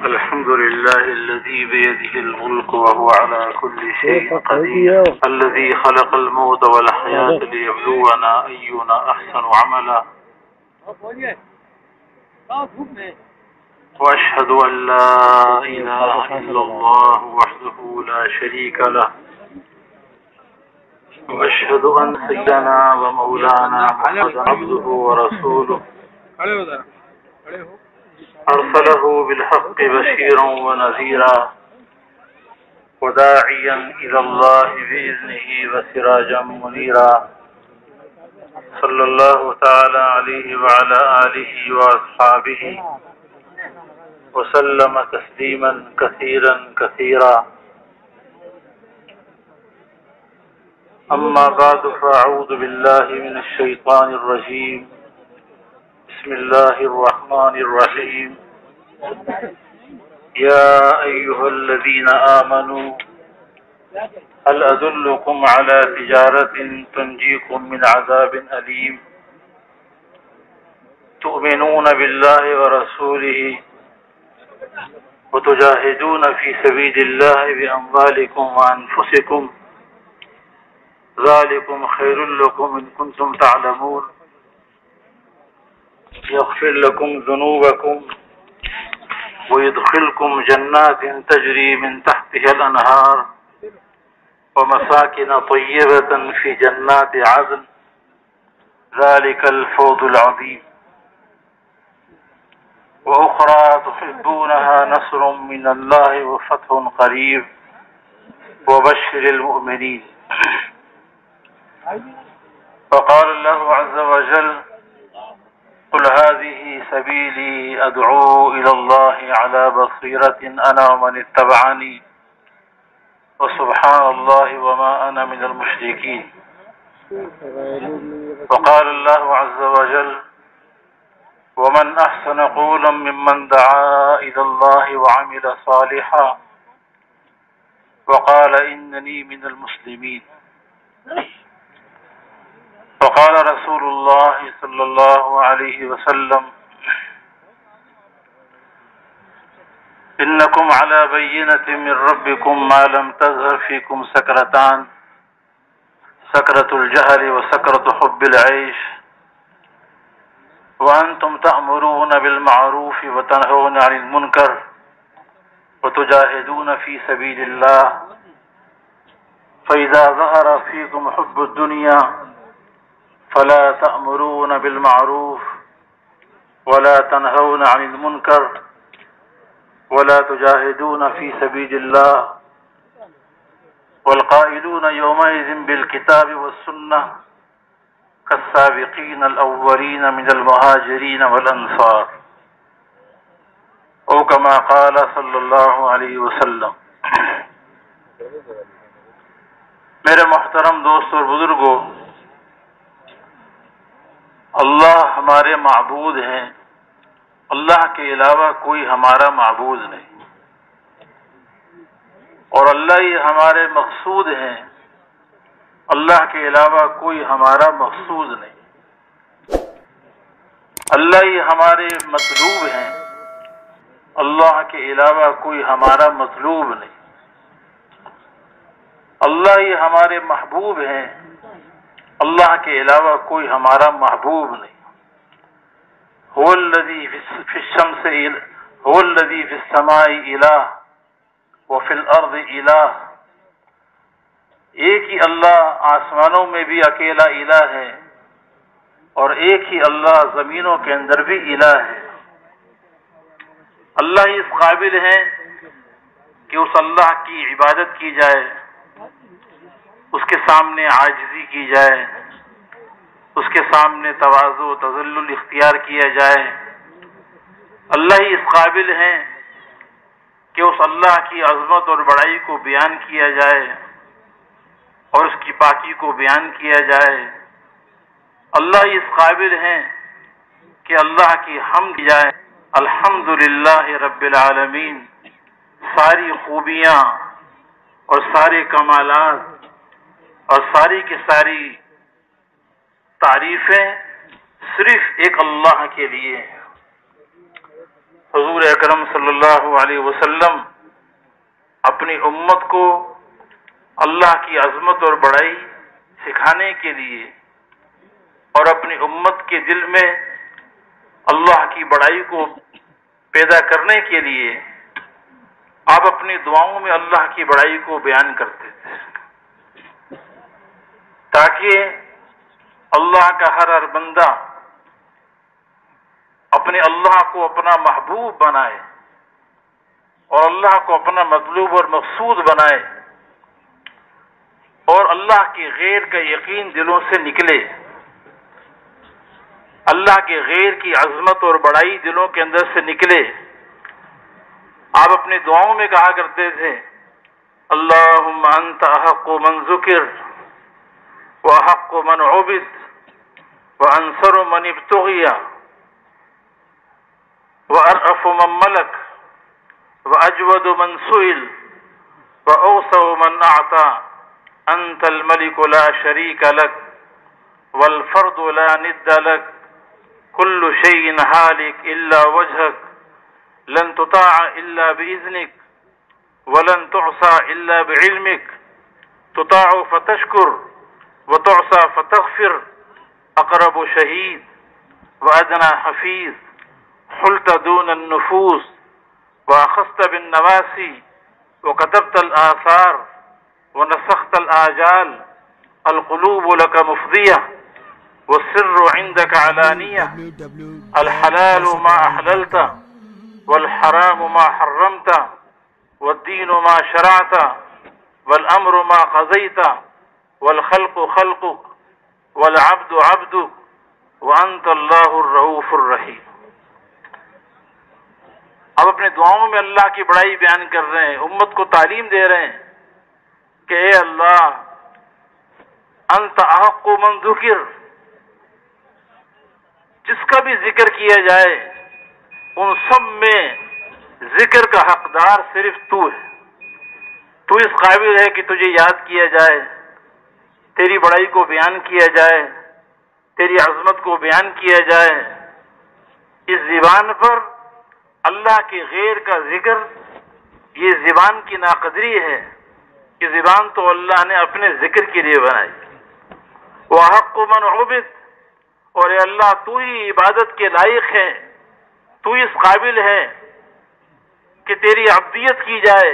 الحمد لله الذي بيده الملك وهو على كل شيء قدير، الذي خلق الموت والحياة ليبلونا أينا أحسن عملا، وأشهد أن لا إله إلا الله وحده لا شريك له، وأشهد أن سيدنا ومولانا محمدا عبده ورسوله أرسله بالحق بشيرا ونذيرا وداعيا إلى الله بإذنه وسراجا منيرا، صلى الله تعالى عليه وعلى آله وأصحابه وسلم تسليما كثيرا كثيرا. أما بعد، فأعوذ بالله من الشيطان الرجيم. بسم الله الرحمن الرحيم. يا أيها الذين آمنوا هل أدلكم على تجارة تنجيكم من عذاب أليم تؤمنون بالله ورسوله وتجاهدون في سبيل الله بأموالكم وأنفسكم ذلكم خير لكم إن كنتم تعلمون يغفر لكم ذنوبكم ويدخلكم جنات تجري من تحتها الأنهار ومساكن طيبة في جنات عدن ذلك الفوز العظيم، وأخرى تحبونها نصر من الله وفتح قريب وبشر المؤمنين. فقال الله عز وجل: قل هذه سبيلي أدعو إلى الله على بصيرة أنا ومن اتبعني وسبحان الله وما أنا من المشركين. وقال الله عز وجل: ومن أحسن قولا ممن دعا إلى الله وعمل صالحا وقال إنني من المسلمين. وقال رسول الله صلى الله عليه وسلم: إنكم على بينة من ربكم ما لم تظهر فيكم سكرتان، سكرة الجهل وسكرة حب العيش، وأنتم تأمرون بالمعروف وتنهون عن المنكر وتجاهدون في سبيل الله، فإذا ظهر فيكم حب الدنيا فلا تأمرون بالمعروف ولا تنهون عن المنكر ولا تجاهدون في سبيل الله، والقائلون يومئذ بالكتاب والسنة كالسابقين الأولين من المهاجرين والأنصار، او كما قال صلی اللہ علیہ وسلم۔ میرے محترم دوست اور بزرگوں، اللہ ہمارے معبود ہیں، اللہ کے علاوہ کوئی ہمارا معبود نہیں، اور اللہ ہی ہمارے مقصود ہیں، اللہ کے علاوہ کوئی ہمارا مقصود نہیں، اللہ ہی ہمارے مطلوب ہیں، اللہ کے علاوہ کوئی ہمارا مطلوب نہیں، اللہ ہی ہمارے محبوب ہیں، اللہ کے علاوہ کوئی ہمارا محبوب نہیں۔ هو الذي في الشمس هو الذي في السماء إله وفي الأرض إله، ایک ہی اللہ آسمانوں میں بھی اکیلا الہ ہے اور ایک ہی اللہ زمینوں کے اندر بھی الہ ہے۔ اللہ ہی اس قابل ہیں کہ اس اللہ کی عبادت کی جائے، اس کے سامنے عاجزی کی جائے، اس کے سامنے تواضع و تذلل اختیار کیا جائے۔ اللہ ہی اس قابل ہیں کہ اس اللہ کی عظمت اور بڑائی کو بیان کیا جائے اور اس کی پاکی کو بیان کیا جائے۔ اللہ ہی اس قابل ہیں کہ اللہ کی حمد کی جائے۔ الحمدللہ رب العالمین، ساری خوبیاں اور سارے کمالات اور ساری کی ساری تعریفیں صرف ایک اللہ کے لیے ہیں۔ حضور اکرم صلی اللہ علیہ وسلم اپنی امت کو اللہ کی عظمت اور بڑائی سکھانے کے لیے اور اپنی امت کے دل میں اللہ کی بڑائی کو پیدا کرنے کے لیے آپ اپنی دعاؤں میں اللہ کی بڑائی کو بیان کرتے تھے، تاکہ اللہ کا ہر بندہ اپنے اللہ کو اپنا محبوب بنائے اور اللہ کو اپنا مطلوب اور مقصود بنائے اور اللہ کے غیر کا یقین دلوں سے نکلے، اللہ کے غیر کی عظمت اور بڑائی دلوں کے اندر سے نکلے۔ آپ اپنی دعاؤں میں کہا کرتے تھے اللہم انت احق من ذکر واحق من عبد وانصر من ابتغی وارأف من ملک واجود من سئل واوسع من اعطى انت الملک لا شریک لک والفرد لا ند لک كل شيء هالك إلا وجهك لن تطاع إلا بإذنك ولن تعصى إلا بعلمك تطاع فتشكر وتعصى فتغفر أقرب شهيد وأدنى حفيظ حلت دون النفوس وأخذت بالنواسي وكتبت الآثار ونسخت الآجال القلوب لك مفضية والسر عندك علانية الحلال ما أحللت والحرام ما حرمت والدين ما شرعت والأمر ما قضيت والخلق خلقك والعبد عبدك وأنت الله الرؤوف الرحيم۔ اب اپنے دعاؤں میں اللہ کی بڑائی بیان کر رہے ہیں، امت کو تعلیم دے رہے ہیں کہ اے اللہ انت احق من ذکر، جس کا بھی ذکر کیا جائے ان سب میں ذکر کا حقدار صرف تو ہے، تو اس قابل ہے کہ تجھے یاد کیا جائے، تیری بڑائی کو بیان کیا جائے، تیری عظمت کو بیان کیا جائے۔ اس زبان پر اللہ کے غیر کا ذکر یہ زبان کی ناقدری ہے کہ زبان تو اللہ نے اپنے ذکر کے لیے بنائی۔ وَحَقُّ مَنْ عُبِدَ، اور اے اللہ تو ہی عبادت کے لائق ہے، تو اس قابل ہے کہ تیری عبدیت کی جائے،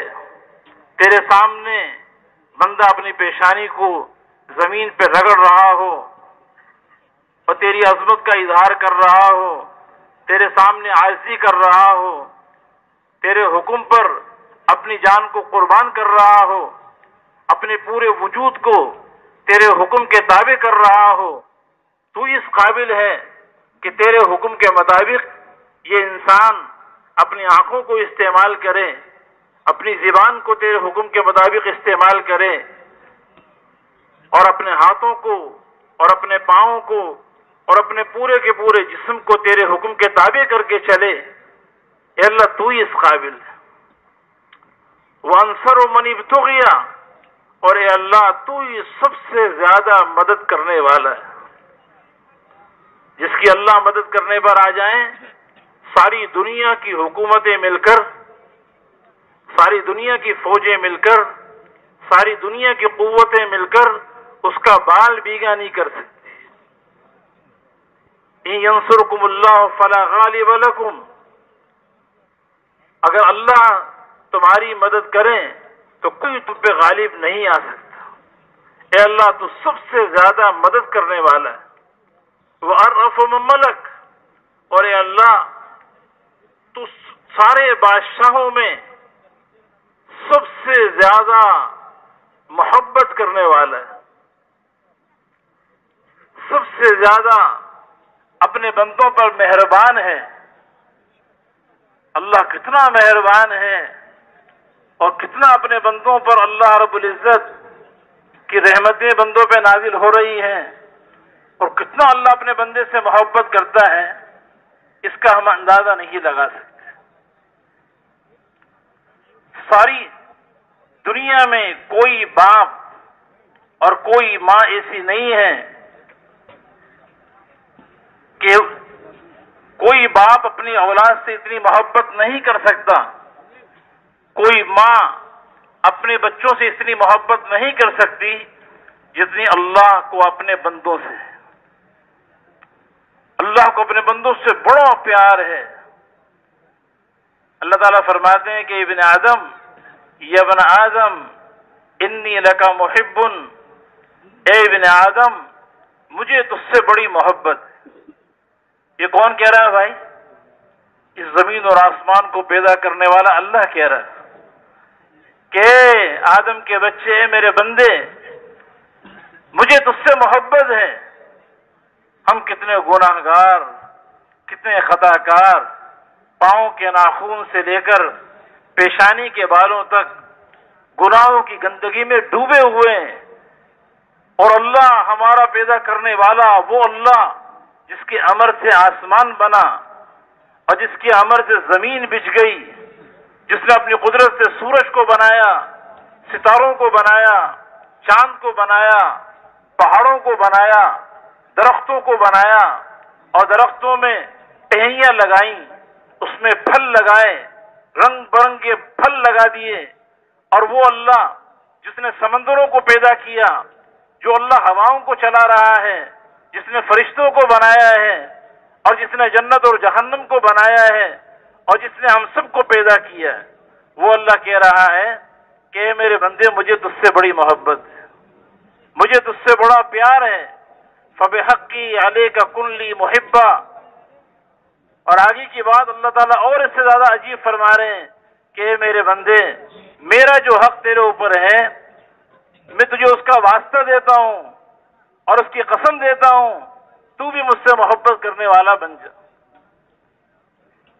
تیرے سامنے بندہ اپنی پیشانی کو زمین پہ رگڑ رہا ہو اور تیری عظمت کا اظہار کر رہا ہو، تیرے سامنے عاجزی کر رہا ہو، تیرے حکم پر اپنی جان کو قربان کر رہا ہو، اپنے پورے وجود کو تیرے حکم کے تابع کر رہا ہو، تو اس قابل ہے کہ تیرے حکم کے مطابق یہ انسان اپنی آنکھوں کو استعمال کرے، اپنی زبان کو تیرے حکم کے مطابق استعمال کرے اور اپنے ہاتھوں کو اور اپنے پاؤں کو اور اپنے پورے کے پورے جسم کو تیرے حکم کے تابع کر کے چلے۔ اے اللہ تو ہی اس قابل ہے۔ وَأَنصَرُ مَنِ ابْتُغِيَ، اور اے اللہ تو ہی سب سے زیادہ مدد کرنے والا ہے۔ جس کی اللہ مدد کرنے پر آ جائیں، ساری دنیا کی حکومتیں مل کر، ساری دنیا کی فوجیں مل کر، ساری دنیا کی قوتیں مل کر اس کا بال بیگا نہیں کر سکتی۔ إِن يَنصُرْكُمُ اللَّهُ فَلَا غَالِبَ لَكُمْ، اگر اللہ تمہاری مدد کریں تو کوئی تم پہ غالب نہیں آ سکتا۔ اے اللہ تو سب سے زیادہ مدد کرنے والا ہے۔ وَأَرْأَفُ مِن مَلَكَ، اور اے اللہ تو سارے بادشاہوں میں سب سے زیادہ محبت کرنے والا ہے، سب سے زیادہ اپنے بندوں پر مہربان ہے۔ اللہ کتنا مہربان ہے اور کتنا اپنے بندوں پر اللہ رب العزت کی رحمتیں بندوں پہ نازل ہو رہی ہیں، اور کتنا اللہ اپنے بندے سے محبت کرتا ہے، اس کا ہم اندازہ نہیں لگا سکتے۔ ساری دنیا میں کوئی باپ اور کوئی ماں ایسی نہیں ہے کہ کوئی باپ اپنی اولاد سے اتنی محبت نہیں کر سکتا، کوئی ماں اپنے بچوں سے اتنی محبت نہیں کر سکتی جتنی اللہ کو اپنے بندوں سے۔ اللہ کو اپنے بندوں سے بڑا پیار ہے۔ اللہ تعالیٰ فرماتے ہیں کہ ابن آدم، یا ابن آدم انی لکا محب، اے ابن آدم مجھے تجھ سے بڑی محبت۔ یہ کون کہہ رہا ہے بھائی؟ اس زمین اور آسمان کو پیدا کرنے والا اللہ کہہ رہا ہے کہ آدم کے بچے، اے میرے بندے مجھے تجھ سے محبت ہے۔ ہم کتنے گناہگار، کتنے خطا کار، پاؤں کے ناخن سے لے کر پیشانی کے بالوں تک گناہوں کی گندگی میں ڈوبے ہوئے ہیں، اور اللہ ہمارا پیدا کرنے والا وہ اللہ جس کے امر سے آسمان بنا اور جس کے امر سے زمین بچھ گئی، جس نے اپنی قدرت سے سورج کو بنایا، ستاروں کو بنایا، چاند کو بنایا، پہاڑوں کو بنایا، درختوں کو بنایا اور درختوں میں ٹہنیاں لگائیں، اس میں پھل لگائے، رنگ برنگ کے پھل لگا دیے، اور وہ اللہ جس نے سمندروں کو پیدا کیا، جو اللہ ہواؤں کو چلا رہا ہے، جس نے فرشتوں کو بنایا ہے، اور جس نے جنت اور جہنم کو بنایا ہے، اور جس نے ہم سب کو پیدا کیا ہے، وہ اللہ کہہ رہا ہے کہ اے میرے بندے مجھے تجھ سے بڑی محبت ہے، مجھے تجھ سے بڑا پیار ہے۔ فَبِحَقِّي عَلَيْكَ كُن لِّي مُحِبًّا۔ اور آگے کی بات اللہ تعالیٰ اور اس سے زیادہ عجیب فرما رہے ہیں کہ اے میرے بندے میرا جو حق تیرے اوپر ہے میں تجھے اس کا واسطہ دیتا ہوں اور اس کی قسم دیتا ہوں، تو بھی مجھ سے محبت کرنے والا بن جا،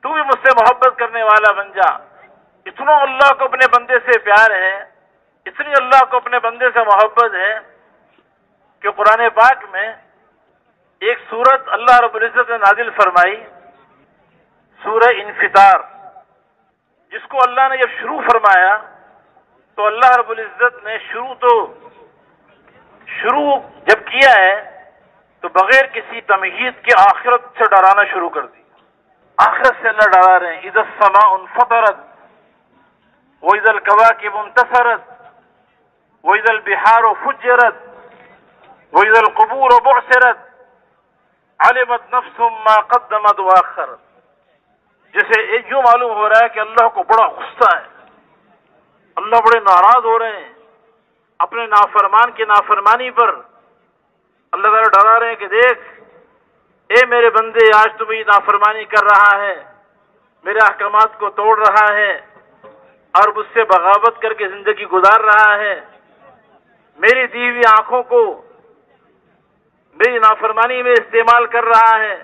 تو بھی مجھ سے محبت کرنے والا بن جا۔ اتنا اللہ کو اپنے بندے سے پیار ہے، اتنی اللہ کو اپنے بندے سے محبت ہے کہ قرآن پاک میں ایک سورت اللہ رب العزت نے نازل فرمائی، سورہ انفطار، جس کو اللہ نے جب شروع فرمایا تو اللہ رب العزت نے شروع جب کیا ہے تو بغیر کسی تمہید کے آخرت سے ڈرانا شروع کر دی۔ آخرت سے اللہ ڈرا رہے ہیں، اذا السماء انفطرت واذا الكواكب انتثرت واذا البحار فجرت واذا القبور بعثرت علمت نفس ما قدمت واخرت۔ جیسے یوں معلوم ہو رہا ہے کہ اللہ کو بڑا غصہ ہے، اللہ بڑے ناراض ہو رہے ہیں اپنے نافرمان کی نافرمانی پر۔ اللہ تعالیٰ ڈرا رہے ہیں کہ دیکھ اے میرے بندے، آج تم یہ نافرمانی کر رہا ہے، میرے احکامات کو توڑ رہا ہے اور مجھ سے بغاوت کر کے زندگی گزار رہا ہے، میری دی ہوئی آنکھوں کو میری نافرمانی میں استعمال کر رہا ہے،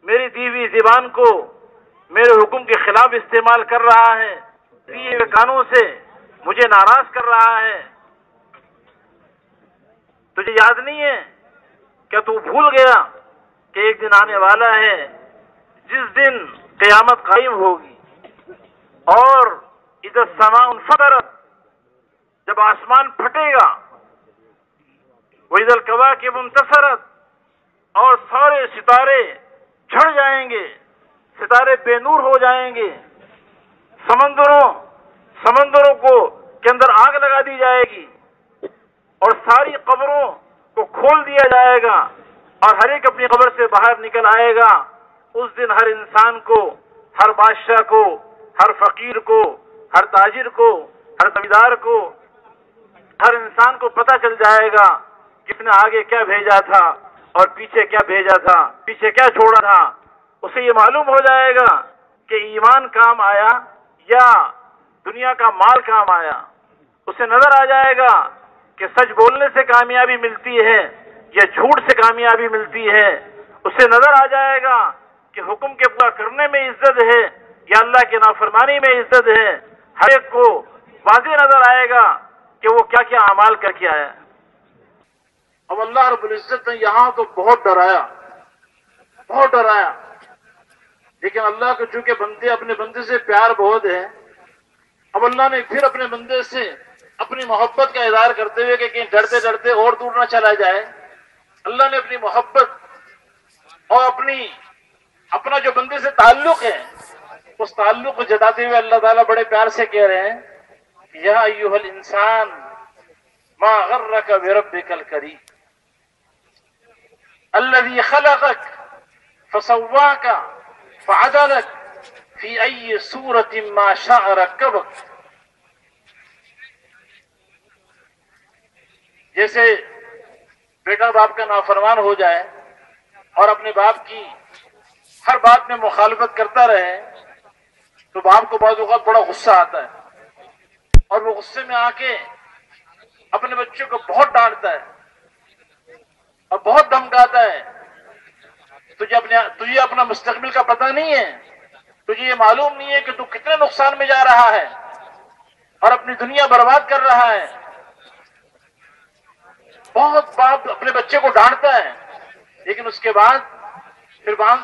میری دی ہوئی زبان کو میرے حکم کے خلاف استعمال کر رہا ہے، دیے ہوئے کانوں سے مجھے ناراض کر رہا ہے۔ تجھے یاد نہیں ہے؟ کیا تو بھول گیا کہ ایک دن آنے والا ہے جس دن قیامت قائم ہوگی، اور اذا السماء انفطرت، جب آسمان پھٹے گا، واذا الكواكب انتثرت، اور سارے ستارے جھڑ جائیں گے، ستارے بے نور ہو جائیں گے، سمندروں کو کے اندر آگ لگا دی جائے گی، اور ساری قبروں کو کھول دیا جائے گا، اور ہر ایک اپنی قبر سے باہر نکل آئے گا۔ اس دن ہر انسان کو، ہر بادشاہ کو، ہر فقیر کو، ہر تاجر کو، ہر زمیندار کو، ہر انسان کو پتہ چل جائے گا کس نے آگے کیا بھیجا تھا اور پیچھے کیا بھیجا تھا، پیچھے کیا چھوڑا تھا۔ اسے یہ معلوم ہو جائے گا کہ ایمان کام آیا یا دنیا کا مال کام آیا۔ اسے نظر آ جائے گا کہ سچ بولنے سے کامیابی ملتی ہے یا جھوٹ سے کامیابی ملتی ہے۔ اسے نظر آ جائے گا کہ حکم کے پورا کرنے میں عزت ہے یا اللہ کے نافرمانی میں عزت ہے۔ ہر ایک کو واضح نظر آئے گا کہ وہ کیا کیا اعمال کر کے آیا۔ اب اللہ رب العزت نے یہاں تو بہت ڈرایا، لیکن اللہ کو چونکہ بندے اپنے بندے سے پیار بہت ہے، اب اللہ نے پھر اپنے بندے سے اپنی محبت کا اظہار کرتے ہوئے کہ کہیں ڈرتے ڈرتے اور دور نہ چلا جائے، اللہ نے اپنی محبت اور اپنی اپنا جو بندے سے تعلق ہے اس تعلق کو جتاتے ہوئے اللہ تعالیٰ بڑے پیار سے کہہ رہے ہیں یا ایھا الانسان ما غرک بربک الکریم الذی خلقک فسواک فعدلک فی ای صورت ما شاء رکبک. جیسے بیٹا باپ کا نافرمان ہو جائے اور اپنے باپ کی ہر بات میں مخالفت کرتا رہے تو باپ کو بعض اوقات بڑا غصہ آتا ہے اور وہ غصے میں آ کے اپنے بچوں کو بہت ڈانٹتا ہے اور بہت دھمکاتا ہے. تجھے اپنا مستقبل کا پتہ نہیں ہے, تجھے یہ معلوم نہیں ہے کہ تو کتنے نقصان میں جا رہا ہے اور اپنی دنیا برباد کر رہا ہے. بہت باپ اپنے بچے کو ڈانٹتا ہے لیکن اس کے بعد پھر باپ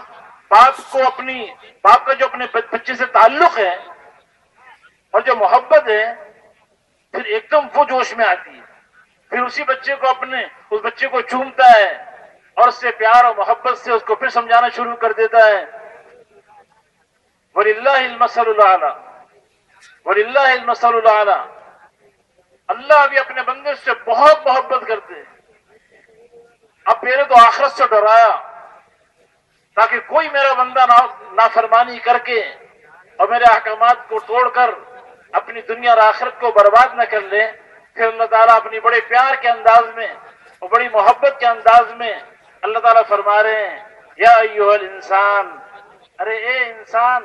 کا جو اپنے بچے سے تعلق ہے اور جو محبت ہے پھر ایک دم وہ جوش میں آتی ہے. پھر اسی اس بچے کو چومتا ہے اور اس سے پیار اور محبت سے اس کو پھر سمجھانا شروع کر دیتا ہے. وَلِلَّهِ الْمَثَلُ الْأَعْلَىٰ وَلِلَّهِ الْمَثَلُ الْأَعْلَىٰ. اللہ بھی اپنے بندے سے بہت محبت کرتے ہیں. اب پہلے تو آخرت سے ڈرایا تاکہ کوئی میرا بندہ نافرمانی کر کے اور میرے احکامات کو توڑ کر اپنی دنیا اور آخرت کو برباد نہ کر لے. پھر اللہ تعالیٰ اپنی بڑے پیار کے انداز میں اور بڑی محبت کے انداز میں اللہ تعالیٰ فرما رہے ہیں یا ایھا الانسان, ارے اے انسان,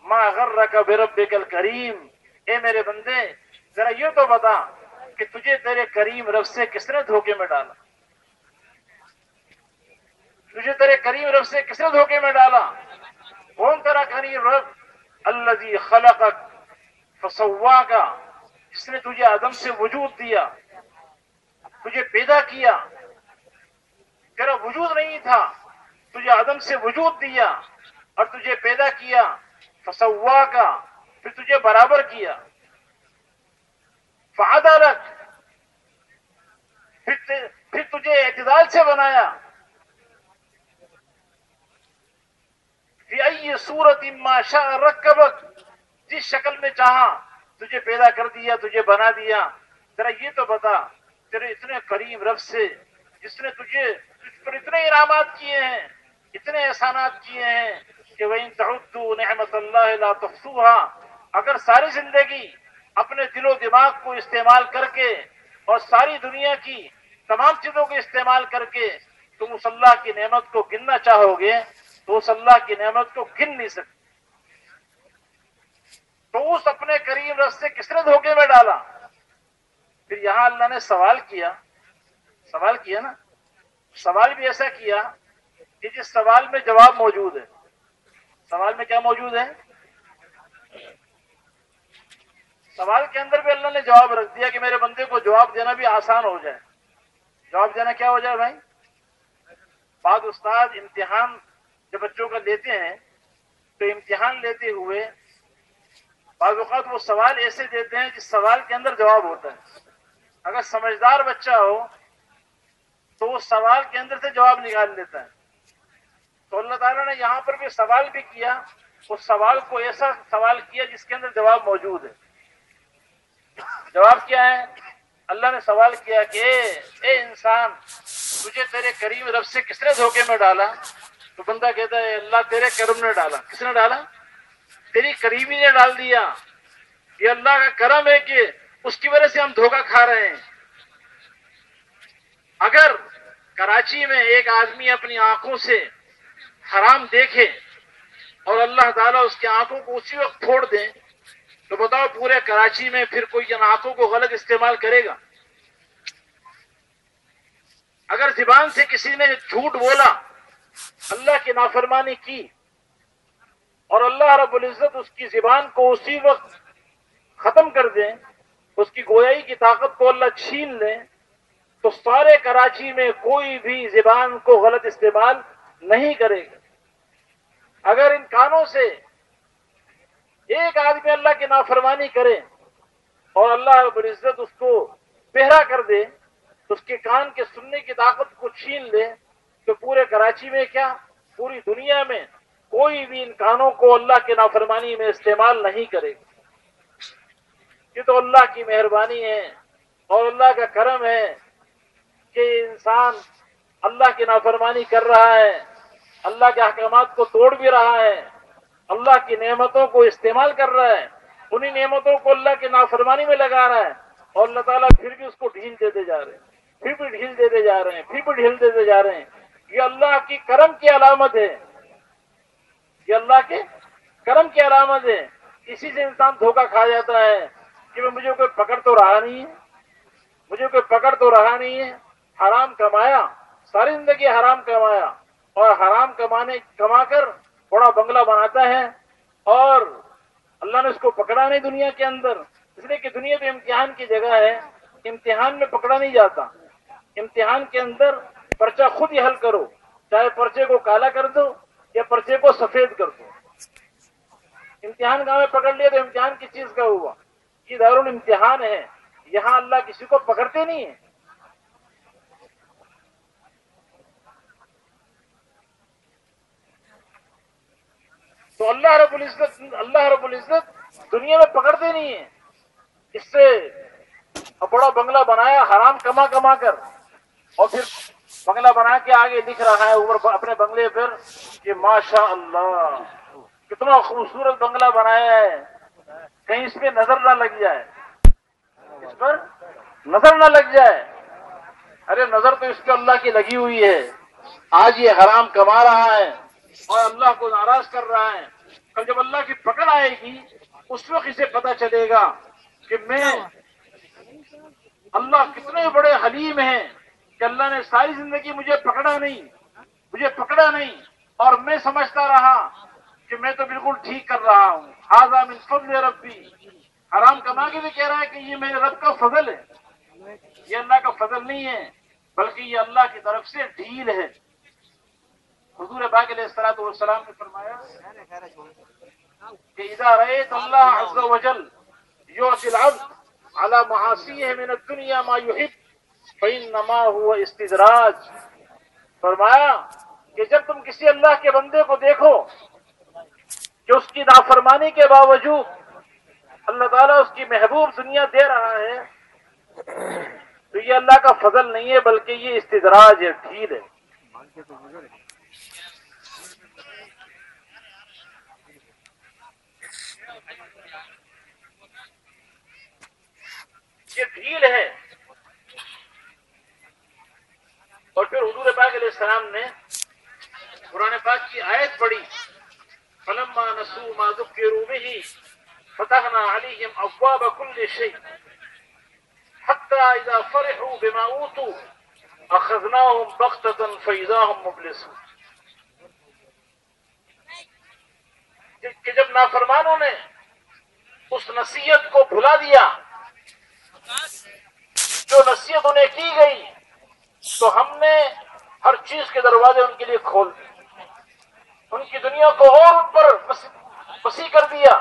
ما غرک بربک الکریم, اے میرے بندے ذرا یہ تو بتا کہ تجھے تیرے کریم رب سے کس نے دھوکے میں ڈالا. تجھے تیرے کریم رب سے کس نے دھوکے میں ڈالا؟ کون تیرا کریم رب؟ الذی خلقک فسواک, جس نے تجھے عدم سے وجود دیا, تجھے پیدا کیا, تیرا وجود نہیں تھا, تجھے عدم سے وجود دیا اور تجھے پیدا کیا. فسواک, پھر تجھے برابر کیا. فعدلک, پھر تجھے اعتدال سے بنایا. فی ای صورت ما شاء رکبک, جس شکل میں چاہا تجھے پیدا کر دیا, تجھے بنا دیا. ذرا یہ تو بتا تیرے اتنے کریم رب سے جس نے تجھ پر اتنے انعامات کیے ہیں, اتنے احسانات کیے ہیں کہ وَإِن تَعُدُّوا نِعْمَةَ اللَّهِ لَا تُحْصُوهَا, اگر ساری زندگی اپنے دل و دماغ کو استعمال کر کے اور ساری دنیا کی تمام چیزوں کو استعمال کر کے تم اس اللہ کی نعمت کو گننا چاہو گے تو اس اللہ کی نعمت کو گن نہیں سکتے. تو اس اپنے کریم رب سے کس نے دھوکے میں ڈالا؟ پھر یہاں اللہ نے سوال کیا نا, سوال بھی ایسا کیا کہ جس سوال میں جواب موجود ہے. سوال میں کیا موجود ہے؟ سوال کے اندر بھی اللہ نے جواب رکھ دیا کہ میرے بندے کو جواب دینا بھی آسان ہو جائے. جواب دینا کیا ہو جائے بھائی؟ بعض استاد امتحان جب بچوں کا لیتے ہیں تو امتحان لیتے ہوئے بعض اوقات وہ سوال ایسے دیتے ہیں جس سوال کے اندر جواب ہوتا ہے. اگر سمجھدار بچہ ہو تو وہ سوال کے اندر سے جواب نکال لیتا ہے. تو اللہ تعالیٰ نے یہاں پر بھی سوال بھی کیا, اس سوال کو ایسا سوال کیا جس کے اندر جواب موجود ہے. جواب کیا ہے؟ اللہ نے سوال کیا کہ اے انسان, تجھے تیرے کریم رب سے کس نے دھوکے میں ڈالا؟ تو بندہ کہتا ہے اللہ تیرے کرم نے ڈالا. کس نے ڈالا؟ تیری کریمی نے ڈال دیا. یہ اللہ کا کرم ہے کہ اس کی وجہ سے ہم دھوکہ کھا رہے ہیں. اگر کراچی میں ایک آدمی اپنی آنکھوں سے حرام دیکھے اور اللہ تعالیٰ اس کی آنکھوں کو اسی وقت پھوڑ دیں تو بتاؤ پورے کراچی میں پھر کوئی ان آنکھوں کو غلط استعمال کرے گا؟ اگر زبان سے کسی نے جھوٹ بولا, اللہ کی نافرمانی کی اور اللہ رب العزت اس کی زبان کو اسی وقت ختم کر دیں, اس کی گویائی کی طاقت کو اللہ چھین لیں, تو سارے کراچی میں کوئی بھی زبان کو غلط استعمال نہیں کرے گا. اگر ان کانوں سے ایک آدمی اللہ کی نافرمانی کرے اور اللہ رب العزت اس کو بہرا کر دے, اس کے کان کے سننے کی طاقت کو چھین لے, تو پورے کراچی میں کیا پوری دنیا میں کوئی بھی ان کانوں کو اللہ کے نافرمانی میں استعمال نہیں کرے گا. یہ تو اللہ کی مہربانی ہے اور اللہ کا کرم ہے کہ انسان اللہ کی نافرمانی کر رہا ہے، اللہ کے احکامات کو توڑ بھی رہا ہے، اللہ کی نعمتوں کو استعمال کر رہا ہے، انہی نعمتوں کو اللہ کی نافرمانی میں لگا رہا ہے، اور اللہ تعالیٰ پھر بھی اس کو ڈھیل دیتے جا رہے ہیں، پھر بھی ڈھیل دیتے جا رہے ہیں، پھر بھی ڈھیل دیتے جا رہے ہیں. یہ اللہ کی کرم کی علامت ہے، یہ اللہ کے کرم کی علامت ہے. اسی سے انسان دھوکہ کھا جاتا ہے کہ مجھے کوئی پکڑ تو رہا نہیں ہے، مجھے کوئی پکڑ تو رہا نہیں ہے. حرام کمایا، ساری زندگی حرام کمایا، اور حرام کما کر بڑا بنگلہ بناتا ہے، اور اللہ نے اس کو پکڑا نہیں دنیا کے اندر. اس لیے کہ دنیا تو امتحان کی جگہ ہے، امتحان میں پکڑا نہیں جاتا. امتحان کے اندر پرچہ خود ہی حل کرو، چاہے پرچے کو کالا کر دو یا پرچے کو سفید کر دو. امتحان گاہ میں پکڑ لیا تو امتحان کس چیز کا ہوا؟ یہ دارالامتحان ہے، یہاں اللہ کسی کو پکڑتے نہیں ہے. تو اللہ رب العزت دنیا میں پکڑتے نہیں ہیں. اس سے بڑا بنگلہ بنایا حرام کما کر، اور پھر بنگلہ بنا کے آگے لکھ رہا ہے اوپر اپنے بنگلے پر کہ ماشاء اللہ کتنا خوبصورت بنگلہ بنایا ہے، کہیں اس پہ نظر نہ لگ جائے، اس پر نظر نہ لگ جائے. ارے نظر تو اس پہ اللہ کی لگی ہوئی ہے. آج یہ حرام کما رہا ہے اور اللہ کو ناراض کر رہا ہے. کل جب اللہ کی پکڑ آئے گی اس وقت اسے پتہ چلے گا کہ میں اللہ کتنے بڑے حلیم ہیں کہ اللہ نے ساری زندگی مجھے پکڑا نہیں، اور میں سمجھتا رہا کہ میں تو بالکل ٹھیک کر رہا ہوں. ھذا من فضل ربی، حرام کما کے بھی کہہ رہا ہے کہ یہ میرے رب کا فضل ہے. یہ اللہ کا فضل نہیں ہے بلکہ یہ اللہ کی طرف سے ڈھیل ہے. حضور پاک علیہ الصلوۃ والسلام نے فرمایا کہ اذا رأيت اللہ عز وجل يعطي العبد على معاصيه من الدنيا ما يحب فإنما هو استدراج. فرمایا کہ جب تم کسی اللہ کے بندے کو دیکھو کہ اس کی نافرمانی کے باوجود اللہ تعالیٰ اس کی محبوب دنیا دے رہا ہے، تو یہ اللہ کا فضل نہیں ہے بلکہ یہ استدراج ہے، ڈھیل ہے. یہ ڈھیل ہے. اور پھر حضور پاک علیہ السلام نے قرآن پاک کی آیت پڑھی فلما نسوا ما ذکروا به فتحنا عليهم ابواب كل شيء حتى اذا فرحوا بما اوتوا اخذناهم بغتة فاذا هم مبلسون. کہ جب نافرمانوں نے اس نصیحت کو بھلا دیا جو نصیحت انہیں کی گئی، تو ہم نے ہر چیز کے دروازے ان کے لیے کھول دیے، ان کی دنیا کو اور ان پر وسیع کر دیا.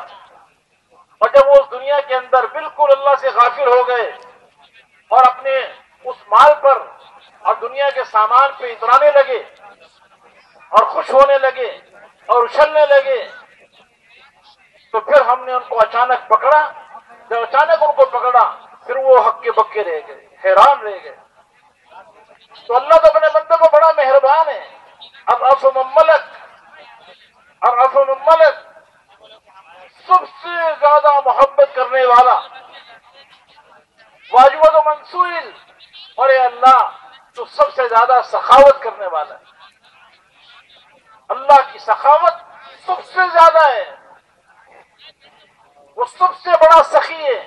اور جب وہ اس دنیا کے اندر بالکل اللہ سے غافل ہو گئے اور اپنے اس مال پر اور دنیا کے سامان پہ اترانے لگے اور خوش ہونے لگے اور اچھلنے لگے، تو پھر ہم نے ان کو اچانک پکڑا. جب اچانک ان کو پکڑا پھر وہ ہکے بکے رہ گئے، حیران رہ گئے. تو اللہ تو اپنے بندے کو بڑا مہربان ہے. اب من ملک سب سے زیادہ محبت کرنے والا، واجود و منسوئل، اور اے اللہ تو سب سے زیادہ سخاوت کرنے والا ہے. اللہ کی سخاوت سب سے زیادہ ہے، وہ سب سے بڑا سخی ہے.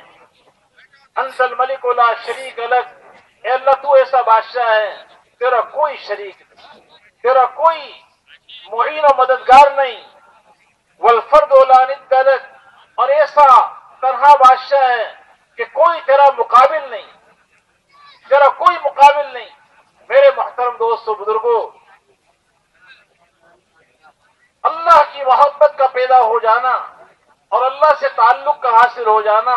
انت الملک لا شریک لک، اے اللہ تو ایسا بادشاہ ہے تیرا کوئی شریک نہیں، تیرا کوئی معین و مددگار نہیں. والفرد لا ند لک، اور ایسا تنہا بادشاہ ہے کہ کوئی تیرا مقابل نہیں، تیرا کوئی مقابل نہیں. میرے محترم دوستو بزرگوں، اللہ کی محبت کا پیدا ہو جانا اور اللہ سے تعلق کا حاصل ہو جانا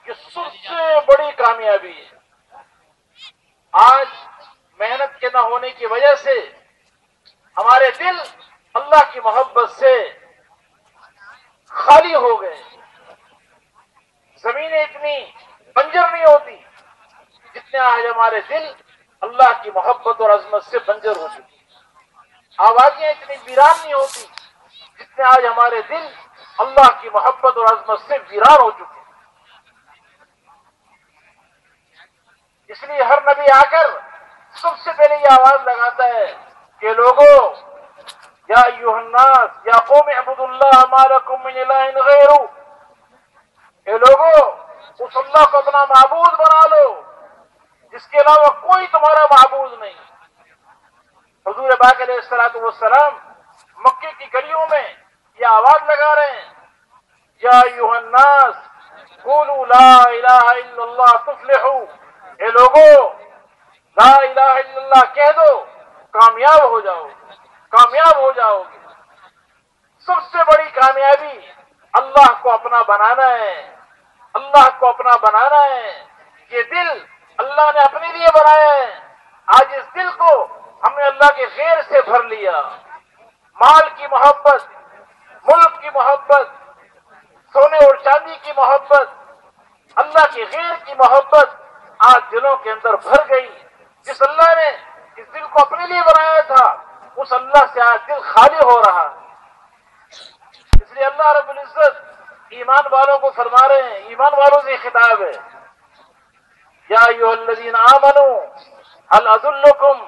یہ سب سے بڑی کامیابی ہے. آج محنت کے نہ ہونے کی وجہ سے ہمارے دل اللہ کی محبت سے خالی ہو گئے. زمینیں اتنی بنجر نہیں ہوتی جتنے آج ہمارے دل اللہ کی محبت اور عظمت سے بنجر ہو چکی. آبادیاں اتنی ویران نہیں ہوتی جتنے آج ہمارے دل اللہ کی محبت اور عظمت سے ویران ہو چکے. اس لیے ہر نبی آ کر سب سے پہلے یہ آواز لگاتا ہے کہ لوگوں، یا ایھا الناس یا قوم اعبدوا اللہ ما لکم من الہ غیرہ، اے لوگوں اس اللہ کو اپنا معبود بنا لو جس کے علاوہ کوئی تمہارا معبود نہیں. حضور پاک علیہ الصلوۃ والسلام مکے کی گلیوں میں یہ آواز لگا رہے ہیں، یا ایھا الناس قولوا لا الہ الا اللہ تفلحوا، اے لوگوں لا الہ الا اللہ کہہ دو کامیاب ہو جاؤ، کامیاب ہو جاؤ گے. سب سے بڑی کامیابی اللہ کو اپنا بنانا ہے، اللہ کو اپنا بنانا ہے. یہ دل اللہ نے اپنے لیے بنایا ہے. آج اس دل کو ہم نے اللہ کے غیر سے بھر لیا. مال کی محبت، ملک کی محبت، سونے اور چاندی کی محبت، اللہ کے غیر کی محبت آج دلوں کے اندر بھر گئی. جس اللہ نے اس دل کو اپنے لیے بنایا تھا اس اللہ سے آج دل خالی ہو رہا. اس لیے اللہ رب العزت ایمان والوں کو فرما رہے ہیں، ایمان والوں سے خطاب ہے، یا ایھا الذین آمنوا هل ادلکم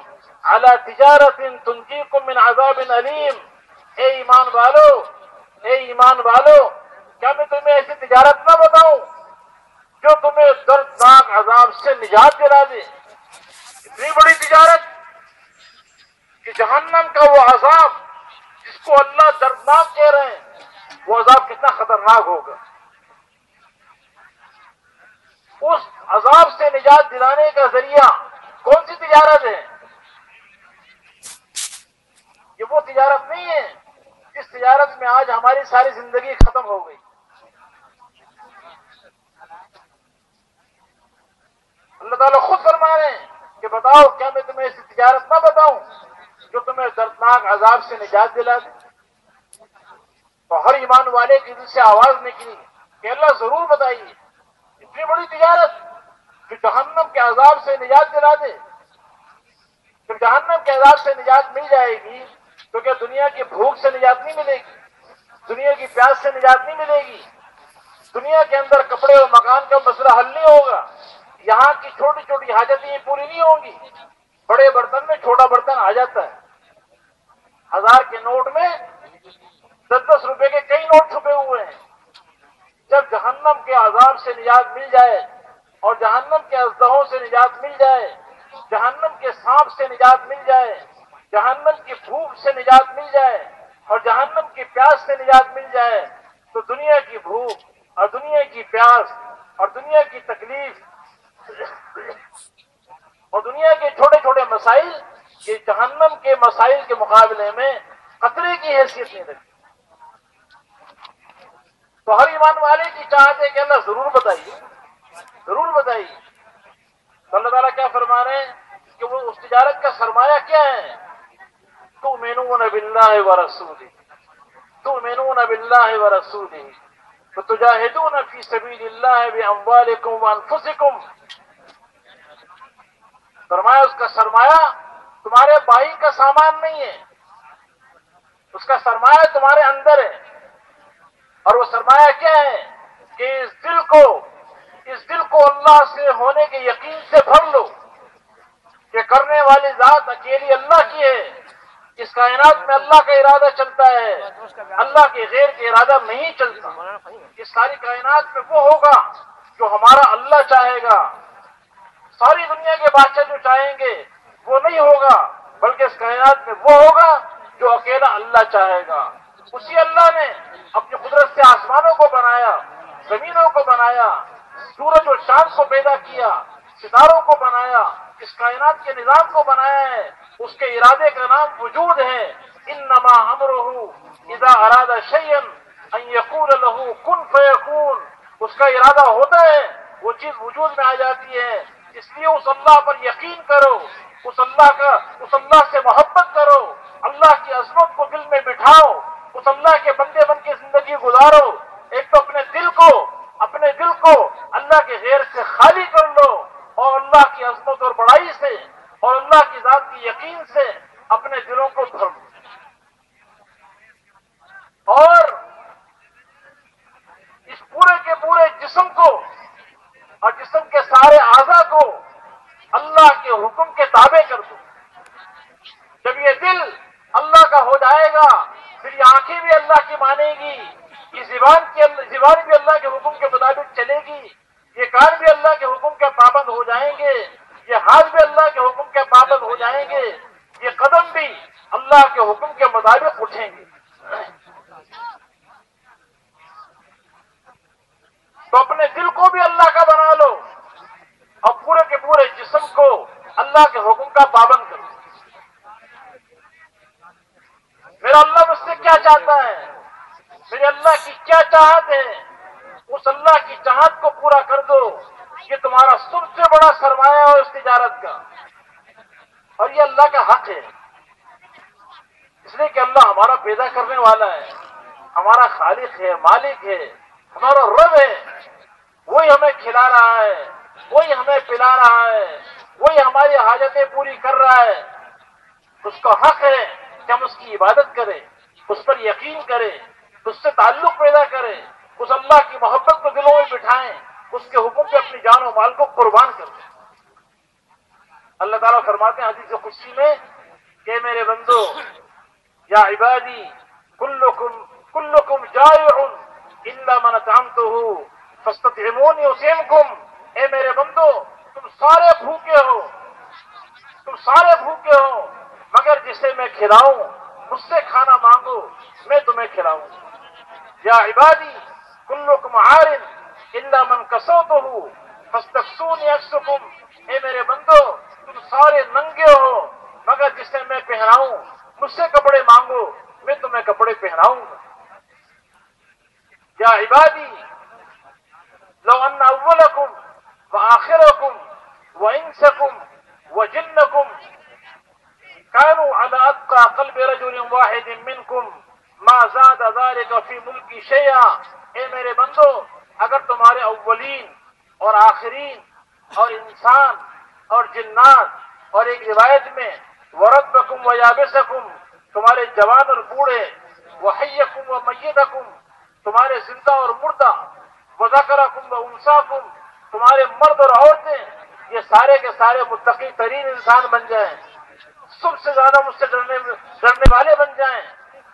علی تجارۃ تنجیکم من عذاب علیم. اے ایمان والو، اے ایمان والو، کیا میں تمہیں ایسی تجارت نہ بتاؤں جو تمہیں دردناک عذاب سے نجات دلا دے. اتنی بڑی تجارت کہ جہنم کا وہ عذاب جس کو اللہ دردناک کہہ رہے ہیں، وہ عذاب کتنا خطرناک ہوگا. اس عذاب سے نجات دلانے کا ذریعہ کون سی تجارت ہے؟ یہ وہ تجارت نہیں ہے جس تجارت میں آج ہماری ساری زندگی ختم ہو گئی. اللہ تعالیٰ خود فرما رہے ہیں کہ بتاؤ کیا میں تمہیں ایسی تجارت نہ بتاؤں جو تمہیں دردناک عذاب سے نجات دلا دے. تو ہر ایمان والے کی دل سے آواز نکلی کہ اللہ ضرور بتائیے اتنی بڑی تجارت جو جہنم کے عذاب سے نجات دلا دے. جب جہنم کے عذاب سے نجات مل جائے گی تو کیا دنیا کی بھوک سے نجات نہیں ملے گی؟ دنیا کی پیاس سے نجات نہیں ملے گی؟ دنیا کے اندر کپڑے اور مکان کا مسئلہ حل نہیں ہوگا؟ یہاں کی چھوٹی چھوٹی حاجتیں پوری نہیں ہوں گی؟ بڑے برتن میں چھوٹا برتن آ جاتا ہے. 1000 کے نوٹ میں 10-10 روپے کے کئی نوٹ چھپے ہوئے ہیں. جب جہنم کے عذاب سے نجات مل جائے اور جہنم کے اژدہوں سے نجات مل جائے، جہنم کے سانپ سے نجات مل جائے، جہنم کی بھوک سے نجات مل جائے اور جہنم کی پیاس سے نجات مل جائے، تو دنیا کی بھوک اور دنیا کی پیاس اور دنیا کی تکلیف اور دنیا کے چھوٹے چھوٹے مسائل یہ جہنم کے مسائل کے مقابلے میں خطرے کی حیثیت نہیں رکھتی. تو ہر ایمان والے کی چاہت ہے کہ اللہ ضرور بتائیے، ضرور بتائیے. تو اللہ تعالیٰ کیا فرما رہے ہیں کہ وہ اس تجارت کا سرمایہ کیا ہے؟ تؤمنون باللہ ورسولہ، تؤمنون باللہ ورسولہ فتجاہدون فی سبیل اللہ باموالکم وانفسکم. فرمایا اس کا سرمایہ تمہارے بھائی کا سامان نہیں ہے، اس کا سرمایہ تمہارے اندر ہے. اور وہ سرمایہ کیا ہے کہ اس دل کو اللہ سے ہونے کے یقین سے بھر لو کہ کرنے والی ذات اکیلی اللہ کی ہے. اس کائنات میں اللہ کا ارادہ چلتا ہے، اللہ کے غیر کا ارادہ نہیں چلتا. اس ساری کائنات میں وہ ہوگا جو ہمارا اللہ چاہے گا. ساری دنیا کے بادشاہ جو چاہیں گے وہ نہیں ہوگا، بلکہ اس کائنات میں وہ ہوگا جو اکیلا اللہ چاہے گا. اسی اللہ نے اپنی قدرت سے آسمانوں کو بنایا، زمینوں کو بنایا، سورج اور چاند کو پیدا کیا، ستاروں کو بنایا، اس کائنات کے نظام کو بنایا ہے. اس کے ارادے کا نام وجود ہے. انما امرہ اذا اراد شیئا ان یقول له کن فیکون. اس کا ارادہ ہوتا ہے وہ چیز وجود میں آ جاتی ہے. اس لیے اس اللہ پر یقین کرو، اس اللہ سے محبت کرو، اللہ کی عظمت کو دل میں بٹھاؤ، اس اللہ کے بندے بن کے زندگی گزارو۔ ایک تو اپنے دل کو اللہ کے غیر سے خالی کر لو، اور اللہ کی عظمت اور بڑائی سے اور اللہ کی ذات کی یقین سے اپنے دلوں کو بھر لو، اور اس پورے کے پورے جسم کو اور جسم کے سارے اعضاء کو اللہ کے حکم کے تابع کر دو۔ جب یہ دل اللہ کا ہو جائے گا، پھر یہ آنکھیں بھی اللہ کی مانے گی، یہ زبان بھی اللہ کے حکم کے مطابق چلے گی، یہ کان بھی اللہ کے حکم کے پابند ہو جائیں گے، یہ ہاتھ بھی اللہ کے حکم کے پابند ہو جائیں گے، یہ قدم بھی اللہ کے حکم کے مطابق اٹھیں گے۔ تو اپنے دل کو بھی اللہ کا بنا لو اور پورے کے پورے جسم کو اللہ کے حکم کا پابند کرو۔ میرا اللہ مجھ سے کیا چاہتا ہے، میرے اللہ کی کیا چاہت ہے، اس اللہ کی چاہت کو پورا کر دو۔ یہ تمہارا سب سے بڑا سرمایہ ہے اس تجارت کا، اور یہ اللہ کا حق ہے، اس لیے کہ اللہ ہمارا پیدا کرنے والا ہے، ہمارا خالق ہے، مالک ہے، ہمارا رب ہے، وہی ہمیں کھلا رہا ہے، وہی ہمیں پلا رہا ہے، وہی ہماری حاجتیں پوری کر رہا ہے۔ اس کا حق ہے کہ ہم اس کی عبادت کریں، اس پر یقین کریں، اس سے تعلق پیدا کریں، اس اللہ کی محبت کو دلوں میں بٹھائیں، اس کے حکم پہ اپنی جان و مال کو قربان کر دیں۔ اللہ تعالیٰ فرماتے ہیں حدیث قدسی میں کہ میرے بندو، یا عبادی کلکم جائع الا من اطعمتہ فاستطعمونی اطعمکم۔ اے میرے بندو، تم سارے بھوکے ہو مگر جسے میں کھلاؤں، مجھ سے کھانا مانگو، میں تمہیں کھلاؤں۔ یا عبادی کلکم عار الا من کسوتہ فاستکسونی اکسکم۔ اے میرے بندو، تم سارے ننگے ہو مگر جسے میں پہناؤں، مجھ سے کپڑے مانگو، میں تمہیں کپڑے پہناؤں گا۔ یا عبادی لو ان اولکم وآخرکم وانسکم وجنکم كانوا على اتقى قلب رجل واحد منكم ما زاد ذلك في ملکی شیئا۔ اے میرے بندو، اگر تمہارے اولین اور آخرین اور انسان اور جنات، اور ایک روایت میں وربکم ویابسکم، تمہارے جوان اور بوڑھے، وحیکم ومیتکم، تمہارے زندہ اور مردہ، وذکرکم وانثاکم، تمہارے مرد اور عورتیں، یہ سارے کے سارے متقی ترین انسان بن جائیں، سب سے زیادہ مجھ سے ڈرنے والے بن جائیں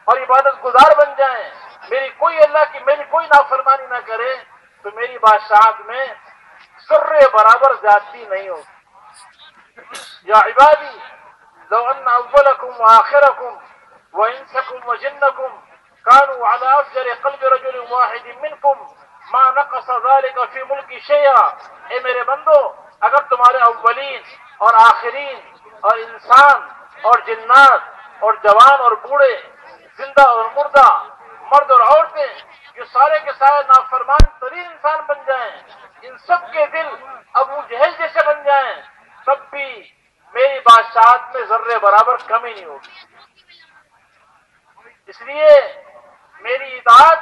اور عبادت گزار بن جائیں، میری کوئی نافرمانی نہ کرے، تو میری بادشاہت میں ذرے برابر زیادتی نہیں ہوگی۔ یا عبادی لو ان اولکم وآخرکم وانسکم وجنکم كانوا على افجر قلب رجل واحد منکم ما نقص ذلك في ملکی شیئا۔ اے میرے بندو، اگر تمہارے اولین اور آخرین اور انسان اور جنات اور جوان اور بوڑھے، زندہ اور مردہ، مرد اور عورتیں، یہ سارے کے سارے نافرمان ترین انسان بن جائیں، ان سب کے دل ابو جہل جیسے بن جائیں، تب بھی میری بادشاہت میں ذرے برابر کمی نہیں ہوگی۔ اس لیے میری اطاعت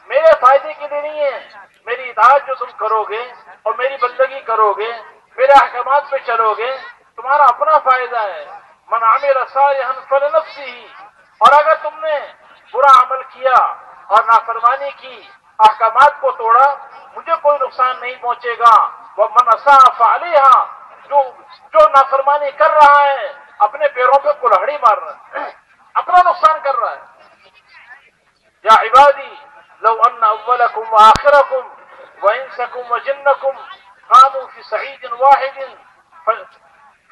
میرے فائدے کے لیے نہیں ہے، میری اطاعت جو تم کرو گے اور میری بندگی کرو گے، میرے احکامات پہ چلو گے، تمہارا اپنا فائدہ ہے۔ من عمل صالحا فلنفسہ، اور اگر تم نے برا عمل کیا اور نافرمانی کی، احکامات کو توڑا، مجھے کوئی نقصان نہیں پہنچے گا۔ ومن اساء فعلیہا، جو نافرمانی کر رہا ہے اپنے پیروں پہ کلہڑی مار رہا ہے، اپنا نقصان کر رہا ہے۔ یا عبادی لو ان اولکم وآخرکم وانسکم وجنکم قاموا فی صعید واحد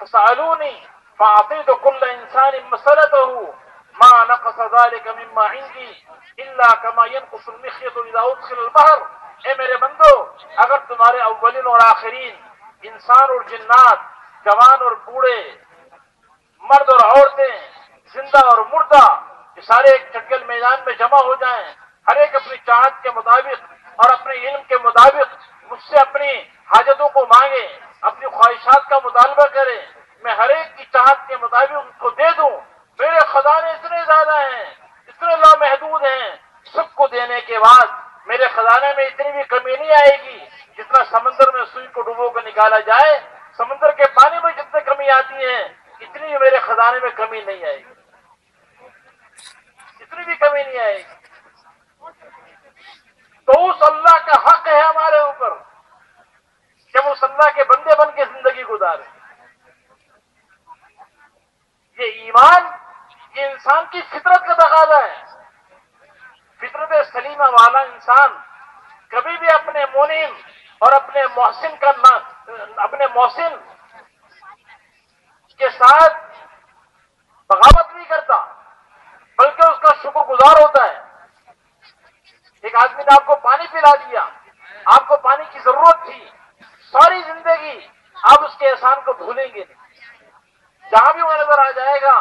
فسألونی فأعطيت كل انسان مسألته ما نقص ذلك مما عندي الا كما ينقص المخيط اذا ادخل البحر۔ اے میرے بندو، اگر تمہارے اولین اور آخرین، انسان اور جنات، جوان اور بوڑھے، مرد اور عورتیں، زندہ اور مردہ، یہ سارے ایک چٹکل میدان میں جمع ہو جائیں، ہر ایک اپنی چاہت کے مطابق اور اپنے علم کے مطابق مجھ سے اپنی حاجتوں کو مانگے، اپنی خواہشات کا مطالبہ کرے، میں ہر ایک کی چاہت چاہت کے مطابق اس کو دے دوں. میرے خزانے اتنے زیادہ ہیں, اتنے لامحدود ہیں, سب کو دینے کے بعد میرے خزانے میں اتنی بھی کمی نہیں آئے گی جتنا سمندر میں سوئی کو ڈبو کر نکالا جائے. سمندر کے پانی میں جتنے کمی آتی ہے اتنی میرے خزانے میں کمی نہیں آئے گی, اتنی بھی کمی نہیں آئے گی. تو اس اللہ کا حق ہے ہمارے اوپر کہ ہم اس اللہ کے بندے بن کے زندگی گزاریں. یہ ایمان یہ انسان کی فطرت کا تقاضا ہے. فطرت سلیمہ والا انسان کبھی بھی اپنے منعم اور اپنے محسن کے ساتھ بغاوت نہیں کرتا, بلکہ اس کا شکر گزار ہوتا ہے. ایک آدمی نے آپ کو پانی پلا دیا, آپ کو پانی کی ضرورت تھی, ساری زندگی آپ اس کے احسان کو بھولیں گے نہیں. جہاں بھی وہ نظر آ جائے گا